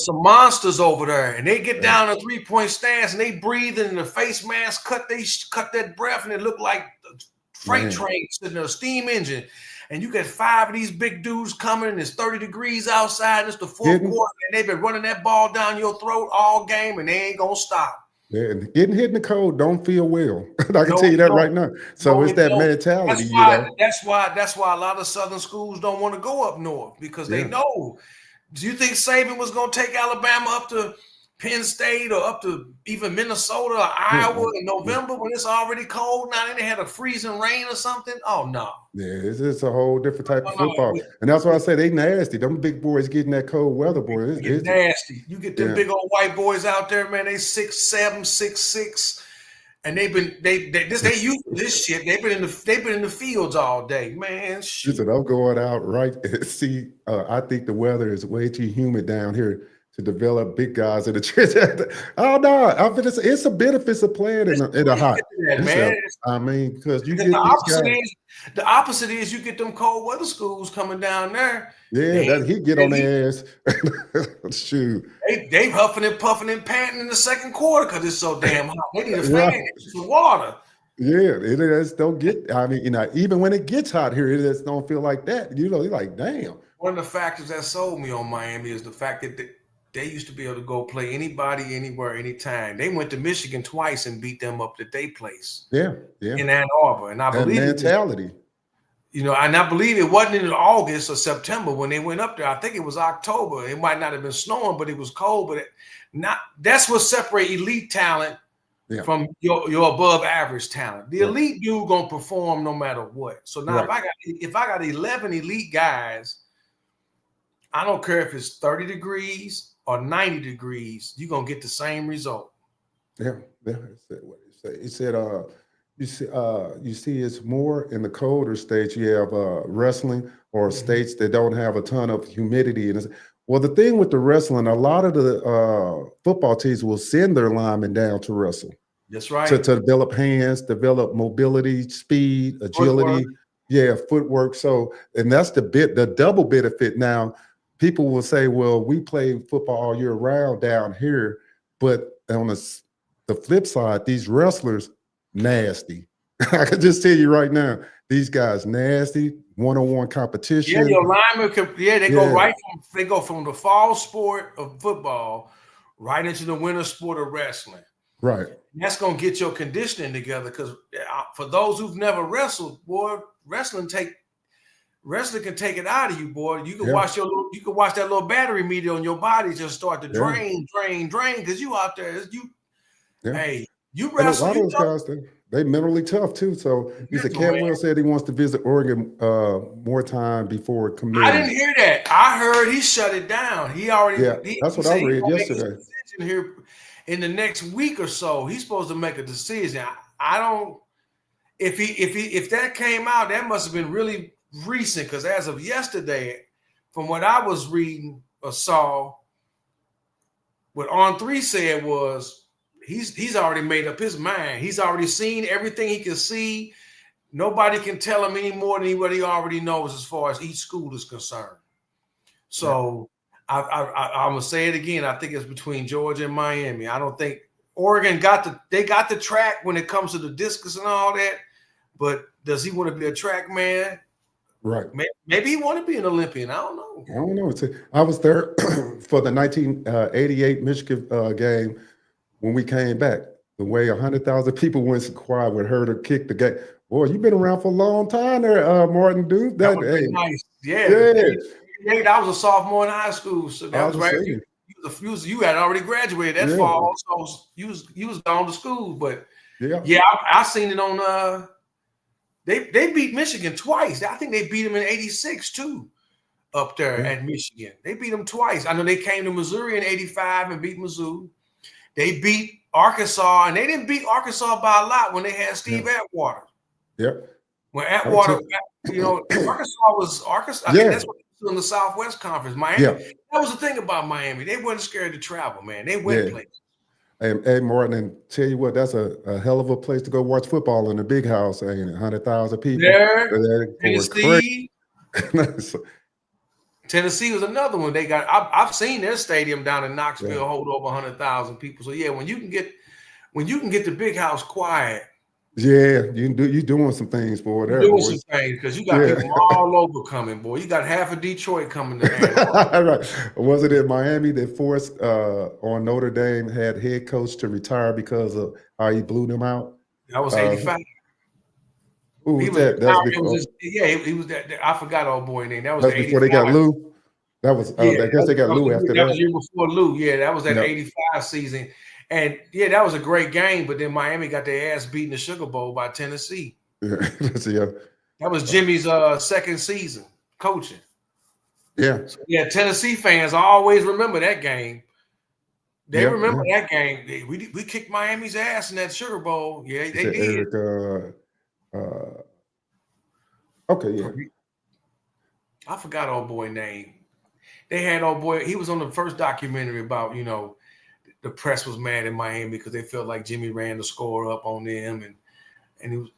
monsters over there, and they get down a 3-point stance, and they breathe in the face mask, cut that breath, and it looked like a freight train sitting there, a steam engine. And you get 5 of these big dudes coming, and it's 30 degrees outside, and it's the fourth quarter, and they've been running that ball down your throat all game, and they ain't gonna stop. Yeah, and getting hit in the cold don't feel well. I can tell you that right now. So it's that mentality, That's why a lot of Southern schools don't want to go up north, because they know. Do you think Saban was gonna take Alabama up to Penn State or up to even Minnesota or Iowa in Yeah. November when it's already cold. Now then they had a freezing rain or something. Oh no. Yeah, it's a whole different type of No, football. And that's why I say they nasty. Them big boys getting that cold weather, boy. It's nasty. You get them yeah. big old white boys out there, man. They 6'7", 6'6", and they used to this shit. They've been in the fields all day, man. Shoot. Listen, I'm going out right. See, I think the weather is way too humid down here to develop big guys in the trench. Oh no, it's a benefit of playing in the hot. I mean, because you get the opposite is you get them cold weather schools coming down there. Yeah, he get on their ass. Shoot, they huffing and puffing and panting in the second quarter because it's so damn hot. They need a fan, some water. Yeah, it just don't get. I mean, even when it gets hot here, it just don't feel like that. You're like, damn. One of the factors that sold me on Miami is the fact that they used to be able to go play anybody, anywhere, anytime. They went to Michigan twice and beat them up at their place. Yeah. In Ann Arbor, and I believe mentality. And I believe it wasn't in August or September when they went up there. I think it was October. It might not have been snowing, but it was cold. But that's what separates elite talent from your above average talent. The elite dude gonna perform no matter what. So now if I got 11 elite guys, I don't care if it's 30 degrees or 90 degrees, you're gonna get the same result. Yeah. He said you see it's more in the colder states. You have wrestling or states that don't have a ton of humidity. And well, the thing with the wrestling, a lot of the football teams will send their linemen down to wrestle. That's right. To develop hands, develop mobility, speed, agility, footwork. So, and that's the double benefit. Now, people will say, well, we play football all year round down here, but on the flip side, these wrestlers, nasty. I can just tell you right now, these guys nasty, one-on-one competition. Yeah, your linemen they go from the fall sport of football right into the winter sport of wrestling. Right. And that's gonna get your conditioning together, because for those who've never wrestled, boy, wrestling can take it out of you, boy. You can watch that little battery meter on your body just start to drain, because you out there, hey, you wrestle. And a lot of those guys, they mentally tough too. So he said Cantwell said he wants to visit Oregon more time before committing. I didn't hear that. I heard he shut it down. He already. That's what I read yesterday. Here in the next week or so, he's supposed to make a decision. I don't. If that came out, that must have been really recent, because as of yesterday, from what I was reading or saw, what On3 said was he's already made up his mind. He's already seen everything he can see. Nobody can tell him any more than what he already knows as far as each school is concerned. So I'm gonna say it again. I think it's between Georgia and Miami. I don't think Oregon got the track when it comes to the discus and all that. But does he want to be a track man? Right. Maybe he want to be an Olympian. I don't know. I was there for the 1988 Michigan game when we came back. The way 100,000 people went to quiet with her to kick the game. Boy, you've been around for a long time there, Martin, dude. That was nice. Yeah. I was a sophomore in high school, so that was right. You had already graduated that fall, so you was gone to school. But I seen it on. They beat Michigan twice. I think they beat them in '86 too, up there at Michigan. They beat them twice. I know they came to Missouri in '85 and beat Mizzou. They beat Arkansas, and they didn't beat Arkansas by a lot when they had Steve Atwater. Yep. When Atwater, Arkansas was Arkansas. I think that's what in the Southwest Conference. Miami. Yeah. That was the thing about Miami. They weren't scared to travel, man. They went places. Hey, Martin, and tell you what, that's a hell of a place to go watch football in a big house, ain't it? 100,000 people. Tennessee. Tennessee was another one. They got. I've seen their stadium down in Knoxville hold over 100,000 people. So when you can get the big house quiet. Yeah, you doing some things, boy. Doing some things because you got people all over coming, boy. You got half of Detroit coming to right. Was it in Miami that forced on Notre Dame had head coach to retire because of how he blew them out? That was 85. Who was that? He was that. I forgot old boy name. That was before they got Lou. That was Yeah, I guess they got Lou after that was that. the year before Lou. Yeah, that was that Yep. 85 season. And yeah, that was a great game, but then Miami got their ass beat in the Sugar Bowl by Tennessee. Yeah. Yeah. That was Jimmy's second season coaching. Yeah. So, yeah, Tennessee fans always remember that game. They Yeah. remember that game. We kicked Miami's ass in that Sugar Bowl. Yeah, He they said did. Eric. Okay. Yeah. I forgot old boy name. They had old boy. He was on the first documentary about the press was mad in Miami because they felt like Jimmy ran the score up on them, and he was.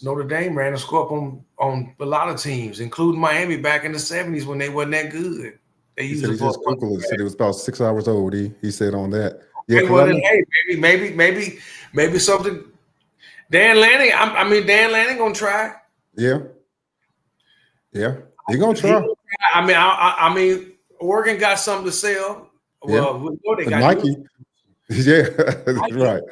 Notre Dame ran a score up on a lot of teams, including Miami back in the 70s when they wasn't that good. They He used said he just Googled it. Said he was about 6 hours old. He said on that. Yeah. well, then, hey, maybe something. Dan Lanning. I mean, Dan Lanning gonna try. Yeah. Yeah. He gonna try. I mean, Oregon got something to sell. Well, we know they got Nike. Yeah. Right.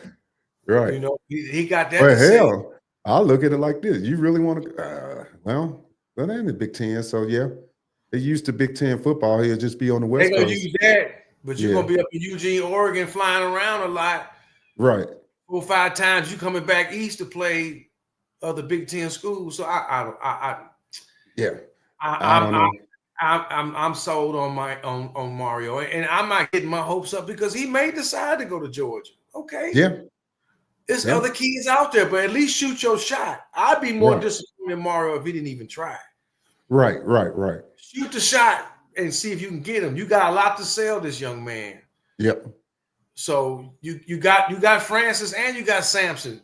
Right. He got that. Well, to sell. hell, I'll look at it like this. You really want to? Well, that ain't the Big Ten. So yeah, it used to Big Ten football. He'll just be on the West They're gonna Coast. use that, but you're gonna be up in Eugene, Oregon, flying around a lot. Right. 4 or 5 times. You coming back east to play other Big Ten schools. So I don't know. I'm sold on Mario, and I'm not getting my hopes up because he may decide to go to Georgia. Okay. Yeah. There's other kids out there, but at least shoot your shot. I'd be more disappointed in Mario if he didn't even try. Right. Shoot the shot and see if you can get him. You got a lot to sell, this young man. Yep. So you got Francis and you got Sampson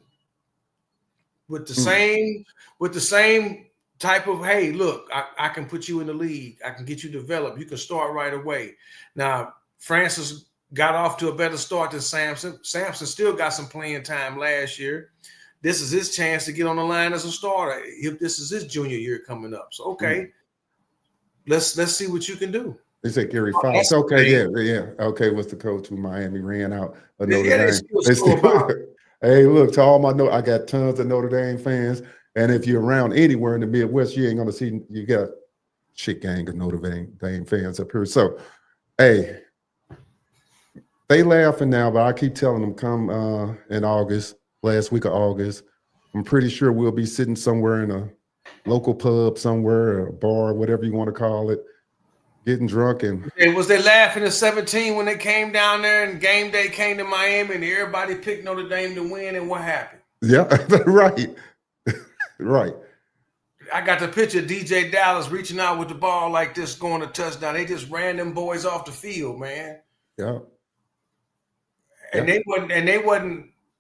with the same type of, hey, look, I can put you in the league. I can get you developed. You can start right away. Now, Francis got off to a better start than Sampson. Sampson still got some playing time last year. This is his chance to get on the line as a starter. This is his junior year coming up. So, okay, let's see what you can do. They said Gary Fox. Okay, yeah. Okay, what's the coach who Miami ran out of Notre Dame? Hey, look, to all my I got tons of Notre Dame fans. And if you're around anywhere in the Midwest, you ain't gonna see you got shit gang of Notre Dame fans up here. So, hey, they laughing now, but I keep telling them come in August, last week of August. I'm pretty sure we'll be sitting somewhere in a local pub somewhere, or a bar, whatever you want to call it, getting drunk. And was they laughing at 17 when they came down there and game day came to Miami and everybody picked Notre Dame to win, and what happened? Yeah, right. Right. I got the picture of DJ Dallas reaching out with the ball like this, going to touchdown. They just ran them boys off the field, man. Yeah. And they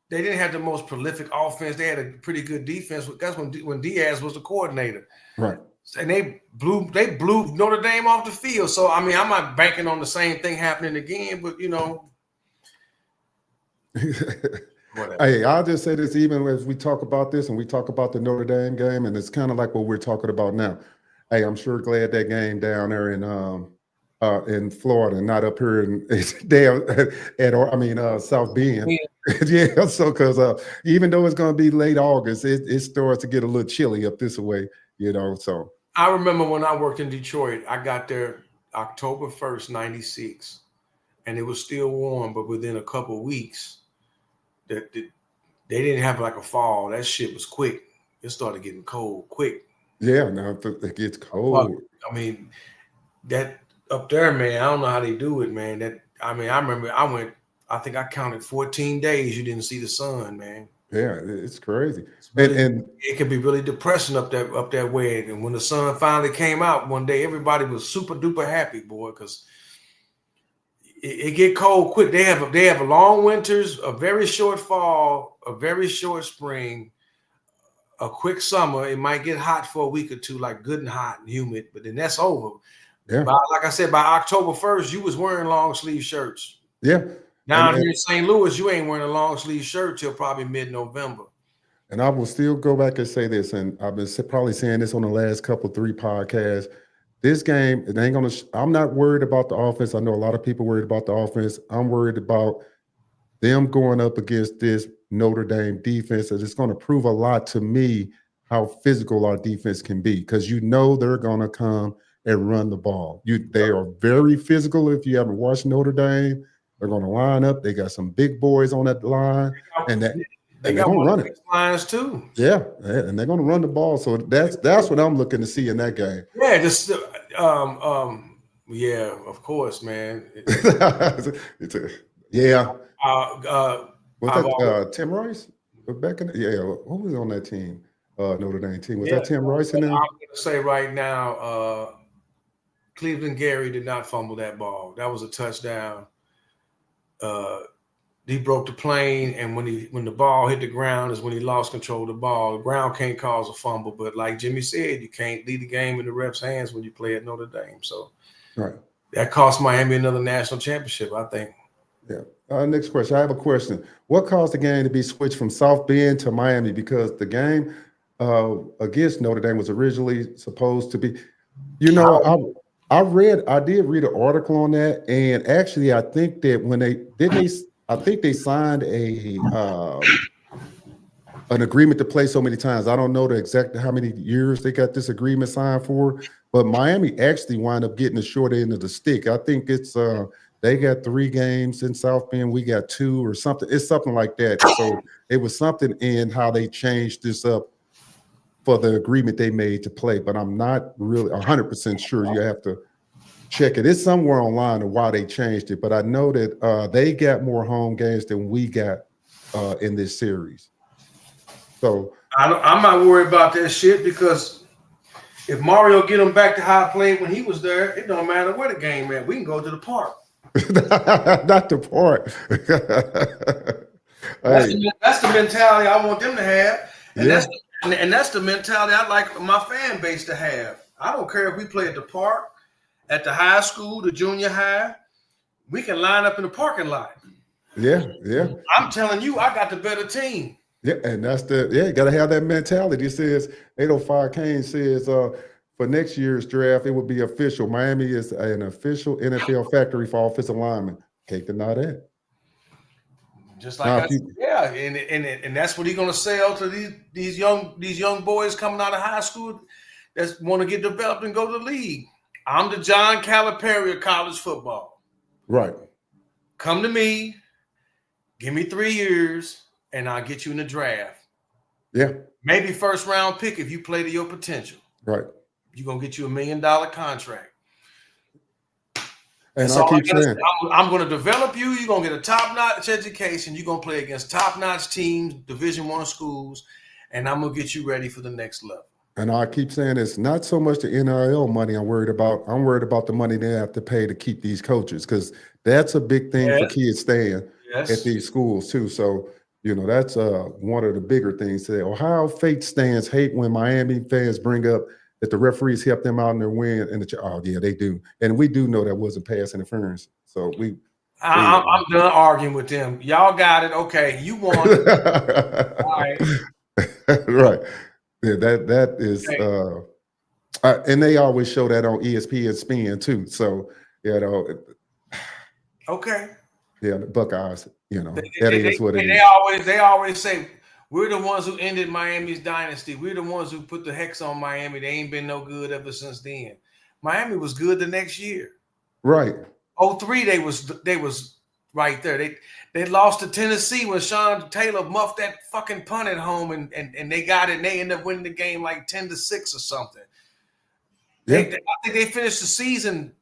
didn't have the most prolific offense. They had a pretty good defense. That's when Diaz was the coordinator. Right. And they blew Notre Dame off the field. So I mean, I'm not banking on the same thing happening again, but Hey, I'll just say this, even as we talk about this and we talk about the Notre Dame game, and it's kind of like what we're talking about now. Hey, I'm sure glad that game down there in Florida, not up here in South Bend. Yeah, so because even though it's going to be late August, it starts to get a little chilly up this way, So I remember when I worked in Detroit, I got there October 1st, 96, and it was still warm, but within a couple of weeks, that they didn't have like a fall. That shit was quick. It started getting cold quick. Yeah, now it gets cold. Well, I mean, that up there, man, I don't know how they do it, man. I remember I think I counted 14 days you didn't see the sun, man. Yeah, it's crazy. And it can be really depressing up that way. And when the sun finally came out one day, everybody was super duper happy, boy, because it get cold quick. They have long winters, a very short fall, a very short spring, a quick summer. It might get hot for a week or two, like good and hot and humid, but then that's over. Yeah. Like I said, by October 1st, you was wearing long sleeve shirts. Yeah. Down here in St. Louis, you ain't wearing a long sleeve shirt till probably mid-November. And I will still go back and say this, and I've been probably saying this on the last 3 podcasts. This game, it ain't I'm not worried about the offense. I know a lot of people worried about the offense. I'm worried about them going up against this Notre Dame defense. And it's going to prove a lot to me how physical our defense can be, because they're going to come and run the ball. They are very physical. If you haven't watched Notre Dame, they're going to line up. They got some big boys on that line, and they're They going got to one run of it. the lines too. Yeah, and they're going to run the ball. So that's what I'm looking to see in that game. Yeah, just yeah, of course, man. Yeah. Uh, Was I've that Tim Rice? Back in who was on that team? Notre Dame team. Was Yeah, that Tim Rice in there? I'm going to say right now, Cleveland Gary did not fumble that ball. That was a touchdown. He broke the plane, and when the ball hit the ground is when he lost control of the ball. The ground can't cause a fumble, but like Jimmy said, you can't leave the game in the ref's hands when you play at Notre Dame. So Right. that cost Miami another national championship, I think. Yeah. Next question. I have a question. What caused the game to be switched from South Bend to Miami? Because the game against Notre Dame was originally supposed to be, I did read an article on that, and actually, I think that I think they signed an agreement to play so many times. I don't know exactly how many years they got this agreement signed for, but Miami actually wound up getting the short end of the stick. I think it's they got 3 games in South Bend, we got 2 or something. It's something like that. So it was something in how they changed this up for the agreement they made to play, but I'm not really 100% sure. You have to check it. It's somewhere online of why they changed it, but I know that they got more home games than we got in this series. So I'm not worried about that shit because if Mario get him back to how I played when he was there, it don't matter where the game at. We can go to the park. not the part. That's the mentality I want them to have, and Yeah. that's the mentality I like my fan base to have. I don't care if we play at the park, at the high school, the junior high. We can line up in the parking lot. Yeah. I'm telling you, I got the better team. Yeah, and that's you got to have that mentality. It says 805 Kane says for next year's draft, it will be official. Miami is an official NFL factory for offensive linemen. Can't deny that. Just like and that's what he's gonna sell to these young boys coming out of high school that want to get developed and go to the league. I'm the John Calipari of college football. Right. Come to me, give me 3 years, and I'll get you in the draft. Yeah. Maybe first round pick if you play to your potential. Right. You're gonna get you $1 million contract. And so I keep saying, I'm going to develop you. You're going to get a top-notch education. You're going to play against top-notch teams, Division I schools, and I'm going to get you ready for the next level. And I keep saying it's not so much the NIL money I'm worried about. I'm worried about the money they have to pay to keep these coaches because that's a big thing for kids staying at these schools too. So, that's one of the bigger things today. Ohio State stands hate when Miami fans bring up that the referees helped them out in their win. And they do. And we do know that wasn't pass interference. So I'm done arguing with them. Y'all got it. Okay. You won. All right. Right. Yeah, that is and they always show that on ESPN Spin too. So, okay. Yeah, the Buckeyes, that is what it is. They always say we're the ones who ended Miami's dynasty. We're the ones who put the hex on Miami. They ain't been no good ever since then. Miami was good the next year. Right. 2003, they was right there. They lost to Tennessee when Sean Taylor muffed that fucking punt at home and they got it and they ended up winning the game like 10-6 or something. Yeah. I think they finished the season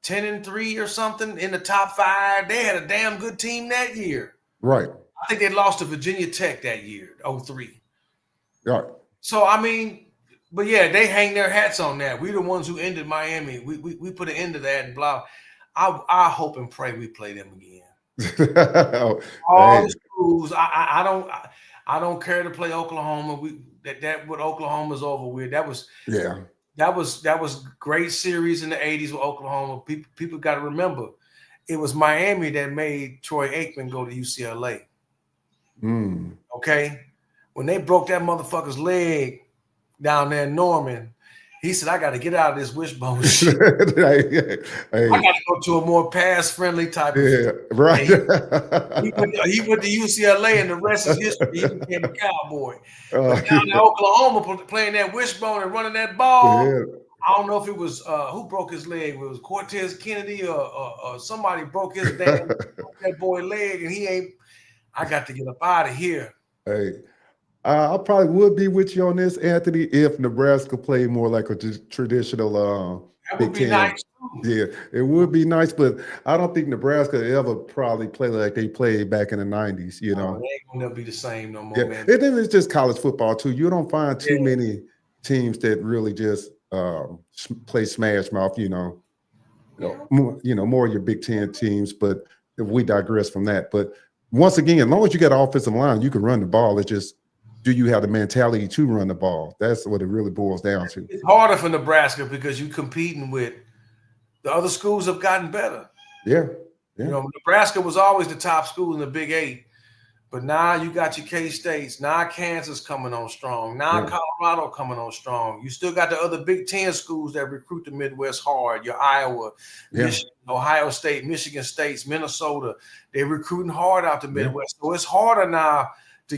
10-3 or something in the top 5. They had a damn good team that year. Right. I think they lost to Virginia Tech that year, 2003. Right. So but yeah, they hang their hats on that. We're the ones who ended Miami. We put an end to that and blah. I hope and pray we play them again. All the schools. I don't care to play Oklahoma. That what Oklahoma's over with. That was great series in the 80s with Oklahoma. People got to remember, it was Miami that made Troy Aikman go to UCLA. Okay, when they broke that motherfucker's leg down there in Norman, he said, "I got to get out of this wishbone shit. I got to go to a more pass-friendly type of thing." Right. He went to UCLA, and the rest is history. He became a Cowboy. But down in Oklahoma, playing that wishbone and running that ball, I don't know if it was who broke his leg. It was Cortez Kennedy or somebody broke his damn that boy leg, and he ain't. I got to get up out of here. Hey, I probably would be with you on this, Anthony, if Nebraska played more like a traditional That would Big be Ten. nice too. Yeah, it would be nice, but I don't think Nebraska ever probably play like they played back in the 90s, you know. They ain't gonna never be the same no more, Yeah, man. and then it's just college football too. You don't find too Yeah. many teams that really just play smash mouth, more of your Big Ten teams, but if we digress from that. But once again, as long as you got an offensive line, you can run the ball. It's just, do you have the mentality to run the ball? That's what it really boils down to. It's harder for Nebraska because you're competing with the other schools have gotten better. Yeah. You know, Nebraska was always the top school in the Big 8, but now you got your K-States. Now Kansas coming on strong. Now Colorado coming on strong. You still got the other Big 10 schools that recruit the Midwest hard. Your Iowa, Michigan, Ohio State, Michigan State, Minnesota. They're recruiting hard out the Midwest. So it's harder now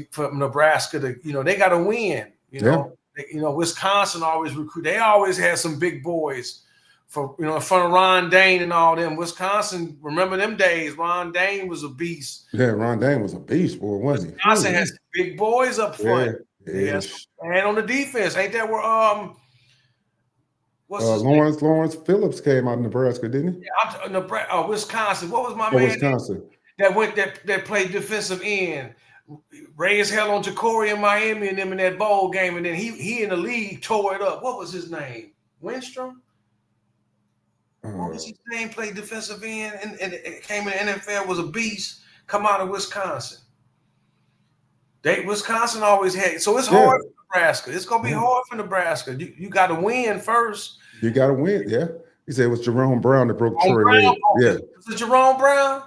for Nebraska to, they got to win. Wisconsin always recruit. They always had some big boys. In front of Ron Dane and all them. Wisconsin, remember them days? Ron Dane was a beast. Yeah, Ron Dane was a beast, boy, wasn't he? Wisconsin has big boys up front. Yeah. And on the defense, ain't that where Lawrence Phillips came out of Nebraska, didn't he? Yeah, Wisconsin. What was my man? Wisconsin. That played defensive end. Raised hell on Ja'Cory in Miami and them in that bowl game, and then he in the league tore it up. What was his name? Winstrom? What was his name? Played defensive end and it came in the NFL, was a beast. Come out of Wisconsin. Wisconsin always had, so it's hard for Nebraska. It's gonna be hard for Nebraska. You got to win first. You got to win, yeah. He said it was Jerome Brown that broke Troy leg. Yeah, was it Jerome Brown?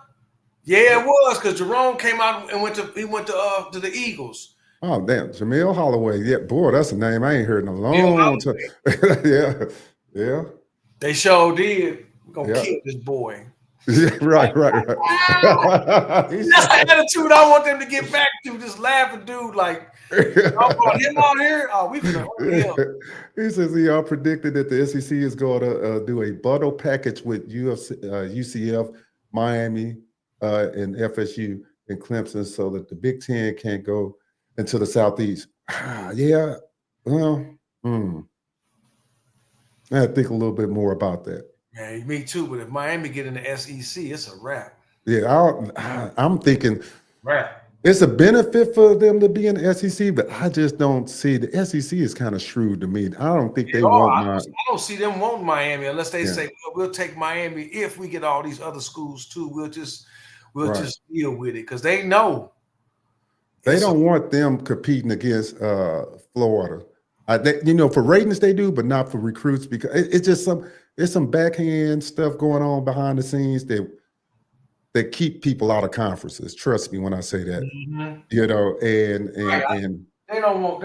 Yeah, it was, because Jerome came out and went to the Eagles. Oh damn, Jamil Holloway. Yeah, boy, that's a name I ain't heard in a long time. Yeah. They sure did. We're gonna kill this boy. Yeah, right. That's the attitude I want them to get back to. Just laughing, dude. Like, brought him out here. Oh, we finna hurt him. He says he predicted that the SEC is going to do a bundle package with UCF, Miami, and FSU and Clemson, so that the Big Ten can't go into the Southeast. Yeah. Well, I had to think a little bit more about that. Yeah, me too. But if Miami get in the SEC, it's a wrap. Yeah, I'm thinking wrap. It's a benefit for them to be in the SEC, but I just don't see the SEC is kind of shrewd to me. I don't think they want. I don't see them wanting Miami unless they say we'll take Miami if we get all these other schools too. We'll just deal with it because they know they don't want them competing against Florida. For ratings they do, but not for recruits because it's just some backhand stuff going on behind the scenes that keep people out of conferences. Trust me when I say that. Mm-hmm. And they don't want.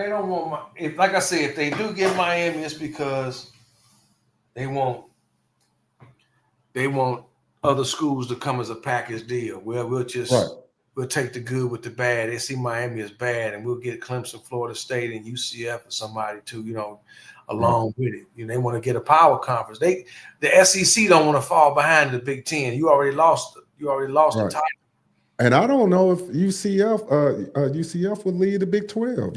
Like I said, if they do get Miami, it's because they want other schools to come as a package deal. We'll take the good with the bad. They see Miami as bad, and we'll get Clemson, Florida State, and UCF or somebody too, along with it. They want to get a power conference. The SEC don't want to fall behind the Big Ten. You already lost the title. And I don't know if UCF would lead the Big 12.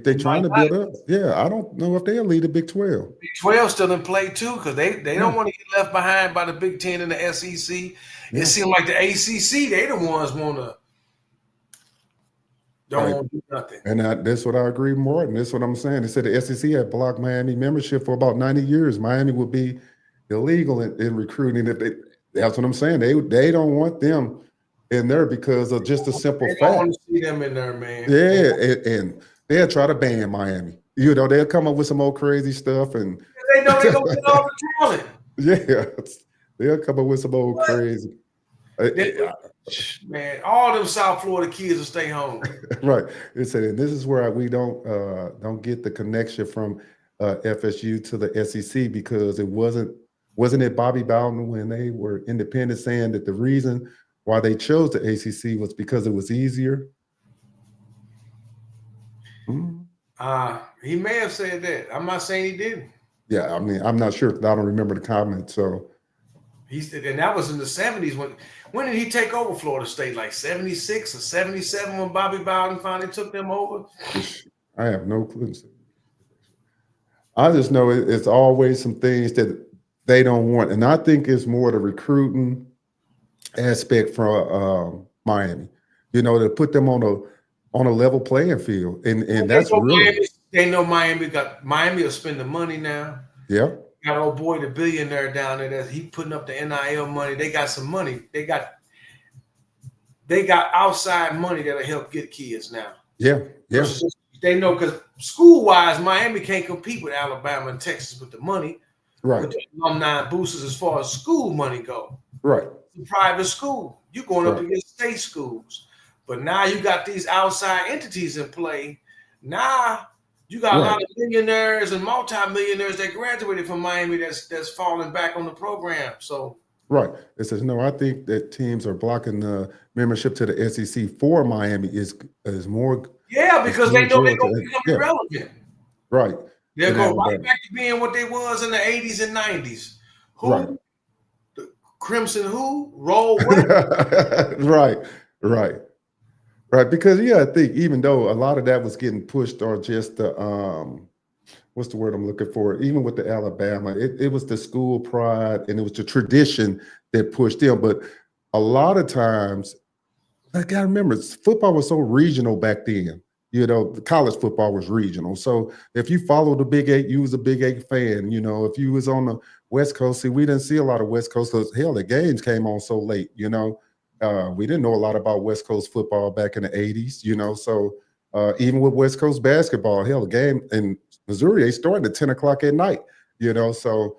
They trying to build up. Yeah, I don't know if they'll lead the Big 12. Big 12 still in play too because they don't want to get left behind by the Big 10 and the SEC. It seems like the ACC, they the ones don't want to do nothing. And that's what I agree more. And that's what I'm saying. They said the SEC had blocked Miami membership for about 90 years. Miami would be illegal in recruiting. That's what I'm saying. They don't want them in there because of just a simple fact. They don't want to see them in there, man. Yeah, and they'll try to ban Miami. They'll come up with some old crazy stuff, and they know they're gonna get all the talent. Yeah, they'll come up with some old crazy. Man, all them South Florida kids will stay home. Right. It said, and this is where we don't get the connection from FSU to the SEC because it wasn't it Bobby Bowden when they were independent saying that the reason why they chose the ACC was because it was easier? He may have said that. I'm not saying he didn't. Yeah, I mean, I'm not sure because I don't remember the comment. So And that was in the 70s. When did he take over Florida State? Like 76 or 77 when Bobby Bowden finally took them over? I have no clue. I just know it's always some things that they don't want, and I think it's more the recruiting aspect from Miami. You know, to put them on a level playing field, and that's really They know Miami will spend the money now. yeah. Got old boy the billionaire down there that he putting up the NIL money. They got some money. They got outside money that'll help get kids now. Yeah. They know because school wise, Miami can't compete with Alabama and Texas with the money. Right. With the alumni boosters as far as school money go. Right. The private school, you're going up against state schools. But now you got these outside entities in play. Now you got a lot of millionaires and multimillionaires that graduated from Miami that's falling back on the program. So right. It says no. I think that teams are blocking the membership to the SEC for Miami is more. Yeah, because they know they're going to become irrelevant. Right. They'll go right back to being what they was in the 80s and 90s. Who? Right. The Crimson who? Roll what? Right. Because I think even though a lot of that was getting pushed on just the what's the word I'm looking for? Even with the Alabama, it was the school pride and it was the tradition that pushed them. But a lot of times, I gotta remember, football was so regional back then. You know, the college football was regional. So if you followed the Big Eight, you was a Big Eight fan. You know, if you was on the West Coast, see, we didn't see a lot of West Coast. Hell, the games came on so late. You know, we didn't know a lot about West Coast football back in the 80s. You know, so even with West Coast basketball, hell, the game in Missouri, they started at 10 o'clock at night. You know, so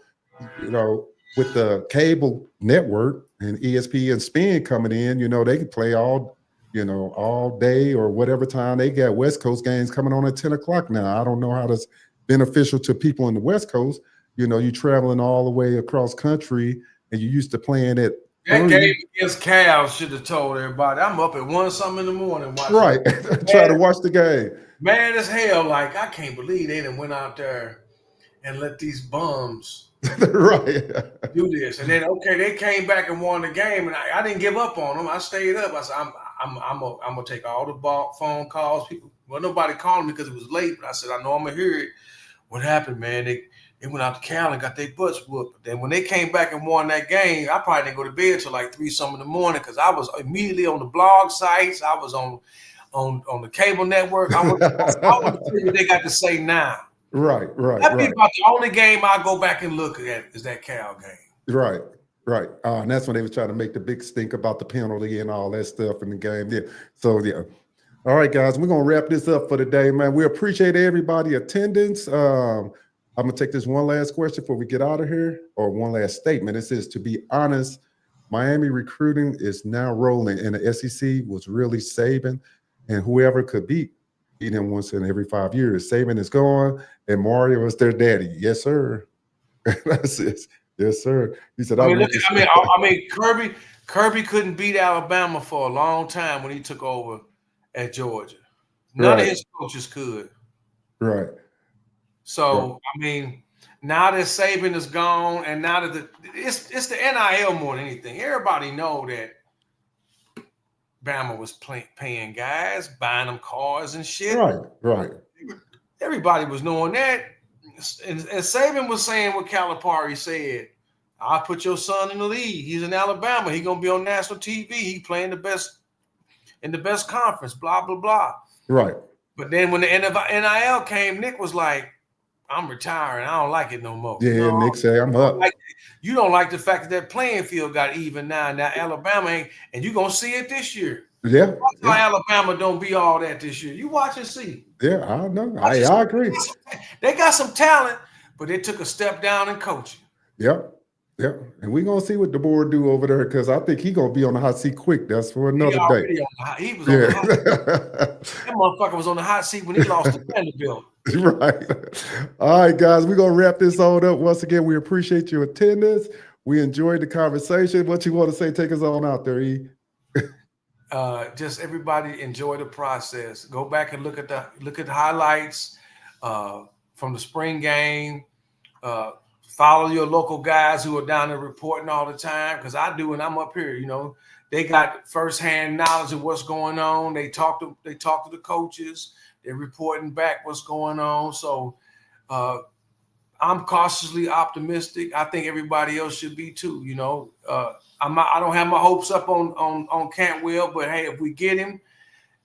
with the cable network and ESPN Spin coming in, they could play all day or whatever time. They got West Coast games coming on at 10 o'clock now. I don't know how that's beneficial to people in the West Coast. You traveling all the way across country and you used to playing at that game against Cal should have told everybody, I'm up at 1 something in the morning watching. Right. Try to watch the game. Mad as hell. Like, I can't believe they done went out there and let these bums do this. And then, they came back and won the game, and I didn't give up on them. I stayed up. I said, I'm gonna take all the phone calls. Nobody called me because it was late, but I said, I know I'm gonna hear it. What happened, man? They went out to Cal and got their butts whooped. Then when they came back and won that game, I probably didn't go to bed till like 3 something in the morning because I was immediately on the blog sites. I was on the cable network. I want to see what they got to say now. Right. That'd be about the only game I go back and look at is that Cal game. Right. And that's when they was trying to make the big stink about the penalty and all that stuff in the game. Yeah. So, yeah. All right, guys, we're going to wrap this up for today, man. We appreciate everybody's attendance. I'm going to take this one last question before we get out of here, or one last statement. It says, to be honest, Miami recruiting is now rolling, and the SEC was really Saban, and whoever could beat him once in every 5 years. Saban is gone, and Mario is their daddy. Yes, sir. That's it. Yes, sir. He said, Kirby couldn't beat Alabama for a long time when he took over at Georgia. None of his coaches could. Right. So, now that Saban is gone, and now that it's the NIL more than anything. Everybody know that Bama was paying guys, buying them cars and shit. Right. Everybody was knowing that. And Saban was saying what Calipari said. I'll put your son in the league. He's in Alabama. He's going to be on national TV. He playing the best in the best conference, blah, blah, blah. Right. But then when the NIL came, Nick was like, I'm retiring. I don't like it no more. Yeah, Nick said, I'm up. You don't like the fact that playing field got even now. Now Alabama ain't, and you're going to see it this year. Yeah. Watch how Alabama don't be all that this year. You watch and see. Yeah, I know. I agree. They got some talent, but they took a step down in coaching. Yep. And we're going to see what the board do over there because I think he's going to be on the hot seat quick. That's for another day. He was on the hot seat. That motherfucker was on the hot seat when he lost to Vanderbilt. Right. All right, guys, we're going to wrap this all up. Once again, we appreciate your attendance. We enjoyed the conversation. What you want to say, take us on out there, E? Just everybody enjoy the process. Go back and look at the highlights from the spring game. Follow your local guys who are down there reporting all the time, because I do, and I'm up here. You know, they got firsthand knowledge of what's going on. They talk to the coaches. They're reporting back what's going on. So I'm cautiously optimistic. I think everybody else should be too. You know, I don't have my hopes up on Cantwell, but hey, if we get him,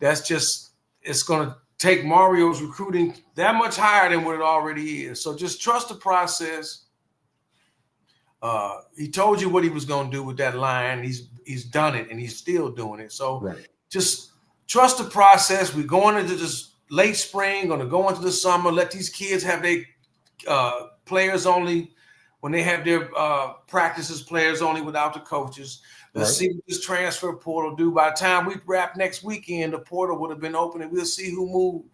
it's going to take Mario's recruiting that much higher than what it already is. So just trust the process. He told you what he was going to do with that line. He's done it, and he's still doing it. So just trust the process. We're going into this late spring, going to go into the summer. Let these kids have their players only. When they have their practices, players only without the coaches. Let's see what this transfer portal do. By the time we wrap next weekend, the portal would have been open, and we'll see who moved.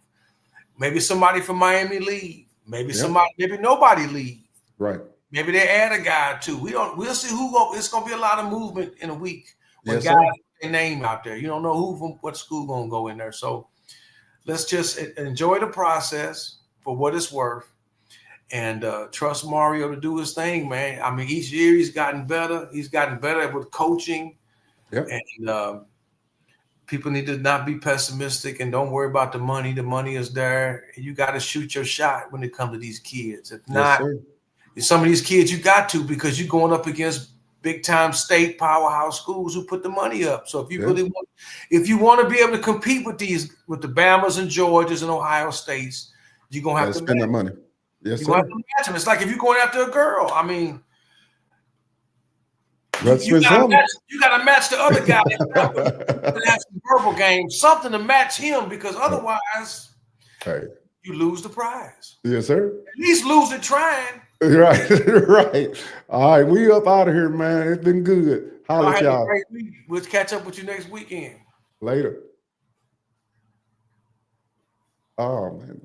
Maybe somebody from Miami leave. Maybe maybe nobody leave. Right. Maybe they add a guy or two. We'll see who go. It's gonna be a lot of movement in a week when guys put their name out there. You don't know who from what school gonna go in there. So let's just enjoy the process for what it's worth, and trust Mario to do his thing, man. I mean, each year he's gotten better. He's gotten better with coaching. Yep. And people need to not be pessimistic and don't worry about the money. The money is there. You got to shoot your shot when it comes to these kids. If not, some of these kids you got to, because you're going up against big time state powerhouse schools who put the money up. So if you really want to be able to compete with the Bamas and Georgias and Ohio States, you're gonna have to spend that money. Yes, you're gonna have to match them. It's like if you're going after a girl. I mean, you gotta match the other guy. Have some verbal game, something to match him, because otherwise you lose the prize. Yes, sir. At least lose it trying. Right, right. All right, we up out of here, man. It's been good. Holla at y'all. We'll catch up with you next weekend. Later. Oh, man.